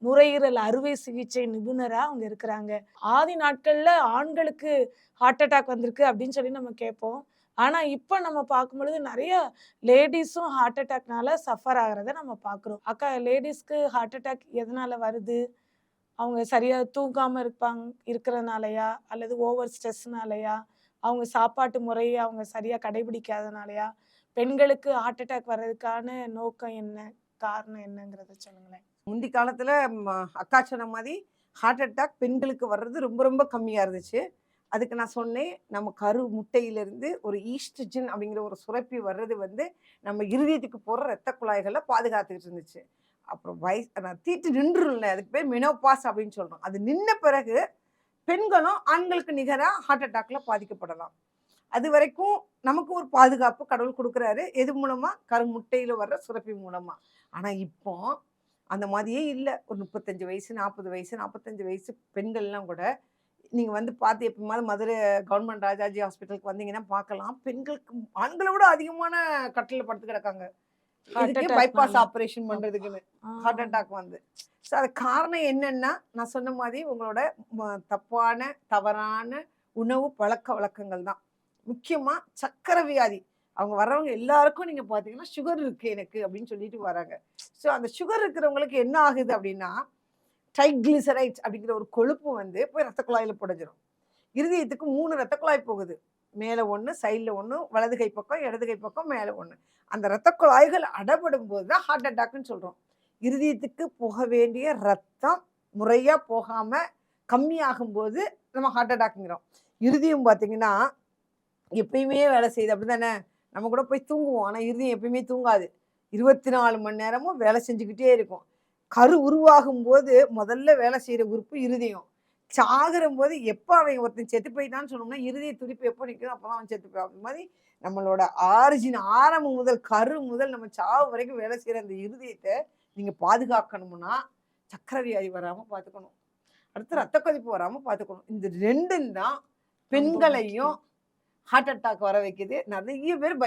நுரையீரல் அறுவை சிகிச்சை நிபுணராக அவங்க இருக்கிறாங்க. ஆதி நாட்களில் ஆண்களுக்கு ஹார்ட் அட்டாக் வந்திருக்கு அப்படின்னு சொல்லி நம்ம கேட்போம். ஆனால் இப்போ நம்ம பார்க்கும்பொழுது நிறைய லேடிஸும் ஹார்ட் அட்டாக்னால சஃபர் ஆகிறத நம்ம பார்க்குறோம். அக்கா, லேடிஸ்க்கு ஹார்ட் அட்டாக் எதனால் வருது? அவங்க சரியாக தூங்காமல் இருக்கிறனாலையா, அல்லது ஓவர் ஸ்ட்ரெஸ்னாலையா, அவங்க சாப்பாட்டு முறையை அவங்க சரியாக கடைபிடிக்காதனாலையா? பெண்களுக்கு ஹார்ட் அட்டாக் வர்றதுக்கான நோக்கம் என்ன, காரணம் என்னங்கிறத சொல்லுங்களேன். முந்தி காலத்தில் அக்கா சொன்ன மாதிரி ஹார்ட் அட்டாக் பெண்களுக்கு வர்றது ரொம்ப ரொம்ப கம்மியாக இருந்துச்சு. அதுக்கு நான் சொன்னேன், நம்ம கரு முட்டையிலிருந்து ஒரு ஈஸ்ட்ரஜன் அப்படிங்கிற ஒரு சுரப்பி வர்றது வந்து நம்ம இருதயத்துக்கு போகிற ரத்த குழாய்களை பாதுகாத்துக்கிட்டு இருந்துச்சு. அப்புறம் தீட்டு நின்றுல, அதுக்கு பேர் மெனோபாஸ் அப்படின்னு சொல்கிறோம். அது நின்ன பிறகு பெண்களும் ஆண்களுக்கு நிகராக ஹார்ட் அட்டாக்ல பாதிக்கப்படலாம். அது வரைக்கும் நமக்கு ஒரு பாதுகாப்பு கடவுள் கொடுக்குறாரு. எது மூலமாக? கருமுட்டையில் வர்ற சுரப்பி மூலமாக. ஆனால் இப்போ அந்த மாதிரியே இல்லை. ஒரு 35 வயசு, 40 வயசு, 45 வயசு பெண்கள்லாம் கூட நீங்கள் வந்து பார்த்து எப்போமாவது மதுரை கவர்மெண்ட் ராஜாஜி ஹாஸ்பிட்டலுக்கு வந்தீங்கன்னா பார்க்கலாம், பெண்களுக்கு ஆண்களை விட அதிகமான கட்டில படுத்து கிடக்காங்க. பைபாஸ் ஆப்ரேஷன் பண்ணுறதுக்குன்னு ஹார்ட் அட்டாக் வந்து. ஸோ அது காரணம் என்னன்னா, நான் சொன்ன மாதிரி உங்களோட தவறான உணவு பழக்க வழக்கங்கள் தான். முக்கியமாக சக்கரை வியாதி அவங்க வர்றவங்க எல்லாருக்கும் நீங்கள் பார்த்தீங்கன்னா சுகர் இருக்குது எனக்கு அப்படின்னு சொல்லிட்டு வராங்க. ஸோ அந்த சுகர் இருக்கிறவங்களுக்கு என்ன ஆகுது அப்படின்னா, ட்ரைக்ளிசரைட்ஸ் அப்படிங்கிற ஒரு கொழுப்பு வந்து போய் ரத்த குழாயில் புடைஞ்சிரும். இருதயத்துக்கு 3 ரத்த குழாய் போகுது. மேலே 1, சைடில் 1, வலது கை பக்கம், இடது கை பக்கம், மேலே 1. அந்த ரத்த குழாய்கள் அடப்படும் போது தான் ஹார்ட் அட்டாக்னு சொல்கிறோம். இருதயத்துக்கு போக வேண்டிய ரத்தம் முறையாக போகாமல் கம்மியாகும்போது நம்ம ஹார்ட் அட்டாக்ங்கிறோம். இருதயம் பார்த்தீங்கன்னா எப்பயுமே வேலை செய்யுது, அப்படி தானே? நம்ம கூட போய் தூங்குவோம், ஆனால் இருதயம் எப்பயுமே தூங்காது. 24 மணி நேரமும் வேலை செஞ்சுக்கிட்டே இருக்கும். கரு உருவாகும் போது முதல்ல வேலை செய்கிற உறுப்பு இருதயம். சாகிற போது எப்போ அவன் ஒருத்தன் செத்து போயிட்டான்னு சொன்னோம்னா இருதய துடிப்பு எப்போ நிற்குதோ அப்போ தான் அவன் செத்து போய். அந்த மாதிரி நம்மளோட ஆரம்பம் முதல் கரு முதல் நம்ம சாவு வரைக்கும் வேலை செய்கிற அந்த இருதயத்தை நீங்கள் பாதுகாக்கணும்னா சக்கரை வியாதி வராமல் பார்த்துக்கணும். அடுத்து ரத்த கொதிப்பு வராமல் பார்த்துக்கணும். இந்த 2 தான் பெண்களையும் ஹார்ட் அட்டாக் வர வைக்குது. நிறைய பேர்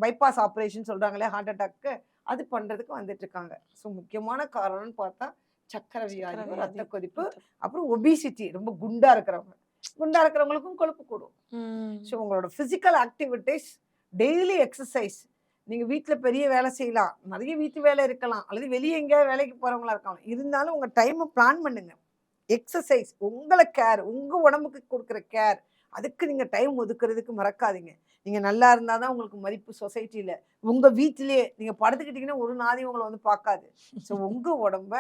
பைபாஸ் ஆப்ரேஷன் சொல்கிறாங்களே ஹார்ட் அட்டாக்கு, அது பண்ணுறதுக்கு வந்துட்டு இருக்காங்க. ஸோ முக்கியமான காரணம்னு பார்த்தா சக்கரை வியாதி, ரத்த கொதிப்பு, அப்புறம் ஒபிசிட்டி. ரொம்ப குண்டா இருக்கிறவங்களுக்கும் கொழுப்பு கூடும். ஸோ உங்களோட ஃபிசிக்கல் ஆக்டிவிட்டிஸ், டெய்லி எக்ஸசைஸ். நீங்கள் வீட்டில் பெரிய வேலை செய்யலாம், நிறைய வீட்டு வேலை இருக்கலாம், அல்லது வெளியே எங்கேயாவது வேலைக்கு போகிறவங்களா இருக்கலாம். இருந்தாலும் உங்கள் டைமை பிளான் பண்ணுங்க. எக்ஸசைஸ், உங்களை கேர், உங்கள் உடம்புக்கு கொடுக்குற கேர், அதுக்கு நீங்கள் டைம் ஒதுக்குறதுக்கு மறக்காதீங்க. நீங்கள் நல்லா இருந்தால் தான் உங்களுக்கு மதிப்பு சொசைட்டியில். உங்கள் வீட்டிலேயே நீங்கள் படுத்துக்கிட்டிங்கன்னா ஒரு நாதி உங்களை வந்து பார்க்காது. ஸோ உங்கள் உடம்ப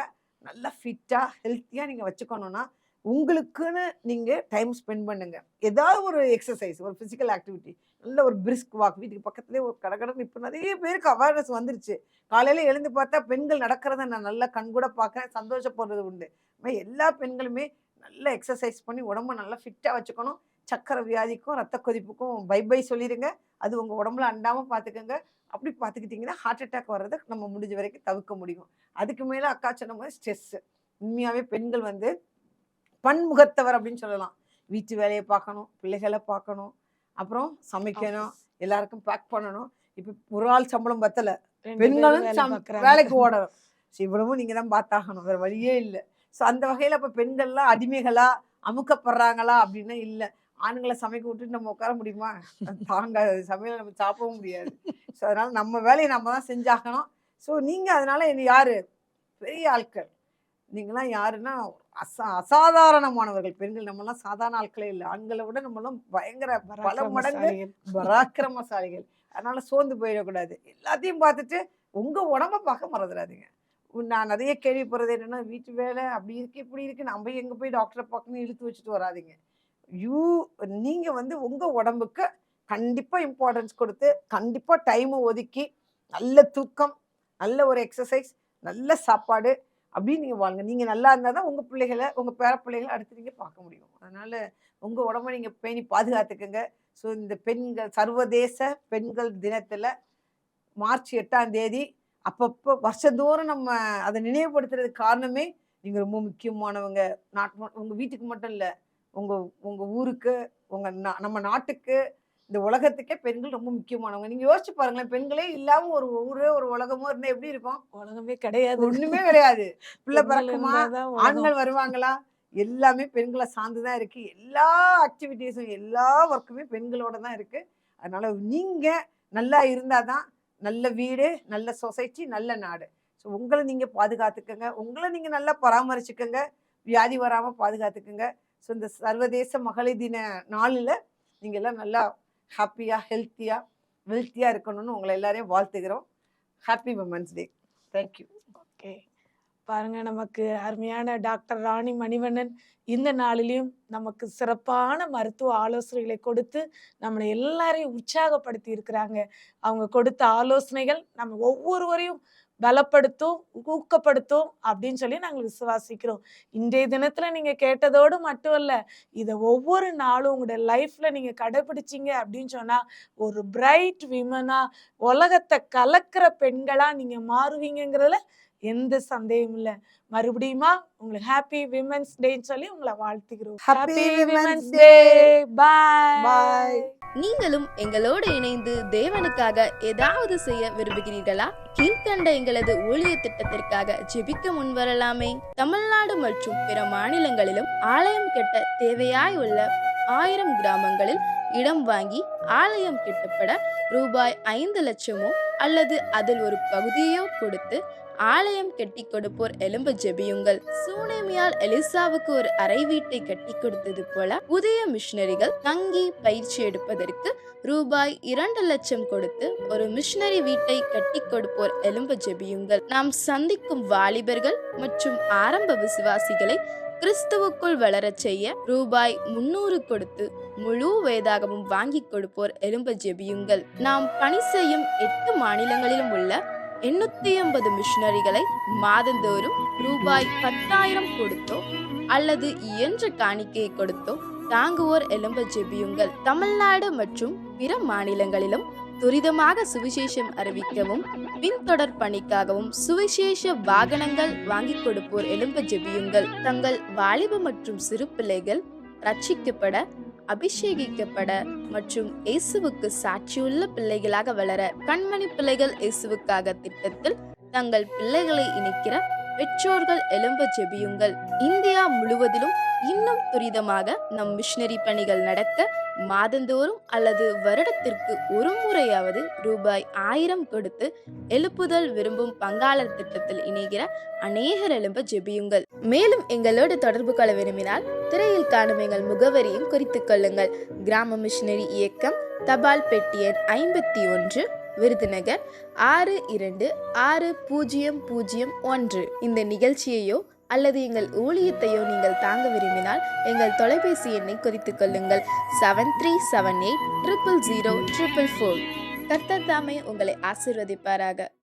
நல்லா ஃபிட்டாக ஹெல்த்தியாக நீங்கள் வச்சுக்கணுன்னா உங்களுக்குன்னு நீங்கள் டைம் ஸ்பெண்ட் பண்ணுங்க. ஏதாவது ஒரு எக்ஸசைஸ், ஒரு ஃபிசிக்கல் ஆக்டிவிட்டி, நல்ல ஒரு பிரிஸ்க் வாக். வீட்டுக்கு பக்கத்துலேயே ஒரு கடகடன்னு இப்போ நிறைய பேருக்கு அவேர்னஸ் வந்துருச்சு. காலையில் எழுந்து பார்த்தா பெண்கள் நடக்கிறத நான் நல்லா கண்கூட பார்க்குறேன், சந்தோஷப்படுறது உண்டு. எல்லா பெண்களுமே நல்லா எக்ஸசைஸ் பண்ணி உடம்ப நல்லா ஃபிட்டாக வச்சுக்கணும். சக்கரை வியாதிக்கும் ரத்த கொதிப்புக்கும் பை சொல்லிடுங்க. அது உங்கள் உடம்புல அண்டாமல் பார்த்துக்கோங்க. அப்படி பார்த்துக்கிட்டிங்கன்னா ஹார்ட் அட்டாக் வர்றதை நம்ம முடிஞ்ச வரைக்கும் தவிர்க்க முடியும். அதுக்கு மேலே அக்கா சொன்ன மாதிரி ஸ்ட்ரெஸ்ஸு. உண்மையாகவே பெண்கள் வந்து பன்முகத்தவர் அப்படின்னு சொல்லலாம். வீட்டு வேலையை பார்க்கணும், பிள்ளைகளை பார்க்கணும், அப்புறம் சமைக்கணும், எல்லாருக்கும் பேக் பண்ணணும். இப்போ ஒரு ஆள் சம்பளம் பத்தலை, பெண்களும் வேலைக்கு ஓடணும். ஸோ இவ்வளவும் நீங்கள் தான் பார்த்தாகணும், வேறு வழியே இல்லை. ஸோ அந்த வகையில் இப்போ பெண்கள்லாம் அடிமைகளா அமுக்கப்படுறாங்களா அப்படின்னா இல்லை. ஆண்களை சமைக்க விட்டுட்டு நம்ம உட்கார முடியுமா? தாங்காது, சமையலை நம்ம சாப்பிடவும் முடியாது. ஸோ அதனால் நம்ம வேலையை நம்ம தான் செஞ்சாகணும். ஸோ நீங்கள் அதனால் என்ன யார் பெரிய ஆட்கள், நீங்களாம் யாருன்னா அசாதாரணமானவர்கள். பெண்கள் நம்மளாம் சாதாரண ஆட்களே இல்லை. ஆண்களை விட நம்மளாம் பயங்கர பல மடங்கு பராக்கிரமசாலிகள். அதனால் சோர்ந்து போயிடக்கூடாது. எல்லாத்தையும் பார்த்துட்டு உங்கள் உடம்ப பார்க்க மறந்துடாதீங்க. நான் நிறைய கேள்விப்படுறது என்னென்னா, வீட்டு வேலை அப்படி இருக்குது இப்படி இருக்குது, நம்ம எங்கே போய் டாக்டரை பார்க்கணும் இழுத்து வச்சுட்டு வராதிங்க. நீங்கள் வந்து உங்கள் உடம்புக்கு கண்டிப்பாக இம்பார்ட்டன்ஸ் கொடுத்து கண்டிப்பாக டைமை ஒதுக்கி நல்ல தூக்கம், நல்ல ஒரு எக்ஸசைஸ், நல்ல சாப்பாடு அப்படின்னு நீங்கள் வாங்க. நீங்கள் நல்லா இருந்தால் தான் உங்கள் பிள்ளைகளை, உங்கள் பேர பிள்ளைகளை அடுத்து நீங்கள் பார்க்க முடியும். அதனால் உங்கள் உடம்பை நீங்கள் பேணி பாதுகாத்துக்குங்க. ஸோ இந்த பெண்கள் சர்வதேச பெண்கள் தினத்தில் மார்ச் 8ஆம் தேதி அப்பப்போ வருஷந்தோறும் நம்ம அதை நினைவுபடுத்துறதுக்கு காரணமே நீங்கள் ரொம்ப முக்கியமானவங்க. உங்கள் வீட்டுக்கு மட்டும் இல்லை, உங்கள் ஊருக்கு, நம்ம நாட்டுக்கு, இந்த உலகத்துக்கே பெண்கள் ரொம்ப முக்கியமானவங்க. நீங்கள் யோசிச்சு பாருங்களேன், பெண்களே இல்லாமல் ஒரு ஊரோ ஒரு உலகமோ இருந்தால் எப்படி இருக்கும்? உலகமே கிடையாது, ஒன்றுமே கிடையாது. பிள்ளை பிறக்குமா, ஆண்கள் வருவாங்களா? எல்லாமே பெண்களை சார்ந்து தான் இருக்குது. எல்லா ஆக்டிவிட்டீஸும் எல்லா ஒர்க்குமே பெண்களோட தான் இருக்குது. அதனால் நீங்கள் நல்லா இருந்தால் தான் நல்ல வீடு, நல்ல சொசைட்டி, நல்ல நாடு. ஸோ உங்களை நீங்கள் பாதுகாத்துக்கங்க, உங்களை நீங்கள் நல்லா பராமரிச்சுக்கோங்க, வியாதி வராமல் பாதுகாத்துக்குங்க. ஸோ இந்த சர்வதேச மகளிர் தின நாளில் நீங்கள் எல்லாம் நல்லா ஹாப்பியாக ஹெல்த்தியாக வெல்த்தியாக இருக்கணும்னு உங்களை எல்லாரையும் வாழ்த்துக்கிறோம். Happy women's day. Thank you. Okay, பாருங்க, நமக்கு அருமையான டாக்டர் ராணி மணிவண்ணன் இந்த நாளிலையும் நமக்கு சிறப்பான மருத்துவ ஆலோசனைகளை கொடுத்து நம்மளை எல்லாரையும் உற்சாகப்படுத்தி இருக்கிறாங்க. அவங்க கொடுத்த ஆலோசனைகள் நம்ம ஒவ்வொருவரையும் பலப்படுத்தும், ஊக்கப்படுத்தும் அப்படின்னு சொல்லி நாங்கள் விசுவாசிக்கிறோம். இன்றைய தினத்துல நீங்க கேட்டதோடு மட்டும் இல்ல, இதை ஒவ்வொரு நாளும் உங்களுடைய லைஃப்ல நீங்க கடைபிடிச்சிங்க அப்படின்னு சொன்னா ஒரு பிரைட் விமனா, உலகத்தை கலக்கிற பெண்களா நீங்க மாறுவீங்கிறதுல எந்த சந்தேகமும் இல்லை. மறுபடியுமா உங்களுக்கு ஹாப்பி விமென்ஸ் டேன்னு சொல்லி உங்களை வாழ்த்துகிறோம். Happy women's day. பாய். நீங்களும் எங்களோடு இணைந்து தேவனுக்காக ஏதாவது செய்ய விரும்புகிறீர்களா? கீழ்கண்ட எங்களது ஊழிய திட்டத்திற்காக ஜெபிக்க முன்வரலாமே. தமிழ்நாடு மற்றும் பிற மாநிலங்களிலும் ஆலயம் கட்ட தேவையாய் உள்ள 1000 கிராமங்களில் இடம் வாங்கி ஆலயம் கட்டப்பட ரூபாய் 5 லட்சமோ அல்லது அதில் ஒரு பகுதியோ கொடுத்து ஆலயம் கட்டி கொடுப்போர் எழும்ப ஜெபியுங்கள். சூனேமியால் எலிசாவுக்கு ஒரு அறை வீட்டை கட்டி கொடுத்தது போல புதிய மிஷனரிகள் தங்கி பயிற்சி எடுப்பதற்கு ரூபாய் 2 லட்சம் கொடுத்து ஒரு மிஷனரி வீட்டை கட்டி கொடுப்போர் எழும்ப ஜெபியுங்கள். நாம் சந்திக்கும் வாலிபர்கள் மற்றும் ஆரம்ப விசுவாசிகளை கிறிஸ்துவுக்குள் வளரச் செய்ய ரூபாய் 300 கொடுத்து முழு வேதாகமும் வாங்கி கொடுப்போர் எழும்ப ஜெபியுங்கள். நாம் பணி செய்யும் 8 மாநிலங்களிலும் உள்ள 880 மிஷனரிகளை மாதந்தோறும் ரூபாய் 10,000 கொடுத்தோ அல்லது இயன்ற காணிக்கையை கொடுத்தோ தாங்குவோர் எழும்ப ஜெபியுங்கள். தமிழ்நாடு மற்றும் பிற மாநிலங்களிலும் துரிதமாக சுவிசேஷம் அறிவிக்கவும் பின்தொடர் பணிக்காகவும் சுவிசேஷ வாகனங்கள் வாங்கி கொடுப்போர் எழும்ப ஜெபியுங்கள். தங்கள் வாலிப மற்றும் சிறு பிள்ளைகள் ரட்சிக்கப்பட, அபிஷேகிக்கப்பட மற்றும் இயேசுவுக்கு சாட்சியுள்ள பிள்ளைகளாக வளர கண்மணி பிள்ளைகள் இயேசுவுக்காக திட்டத்தில் தங்கள் பிள்ளைகளை இணைக்கிற பெற்றோர்கள் எழும்ப ஜெபியுங்கள். இந்தியா முழுவதிலும் இன்னும் துரிதமாக நம் மிஷனரி பணிகள் நடக்க மாதந்தோறும் அல்லது வருடத்திற்கு ஒரு முறையாவது ரூபாய் 1000 கொடுத்து எழுப்புதல் விரும்பும் பங்காளர் திட்டத்தில் இணைகிற அநேகர் எழும்ப ஜெபியுங்கள். மேலும் எங்களோடு தொடர்பு கொள்ள விரும்பினால் திரையில் காணும் எங்கள் முகவரியும் குறித்துக் கொள்ளுங்கள். கிராம மிஷனரி இயக்கம், தபால் பெட்டி எண் 51, விருதுநகர் 626001. இந்த நிகழ்ச்சியையோ அல்லது எங்கள் ஊழியத்தையோ நீங்கள் தாங்க விரும்பினால் எங்கள் தொலைபேசி எண்ணை குறித்துக் கொள்ளுங்கள். 7378000444. கர்த்தர் தாமே உங்களை ஆசீர்வதிப்பாராக.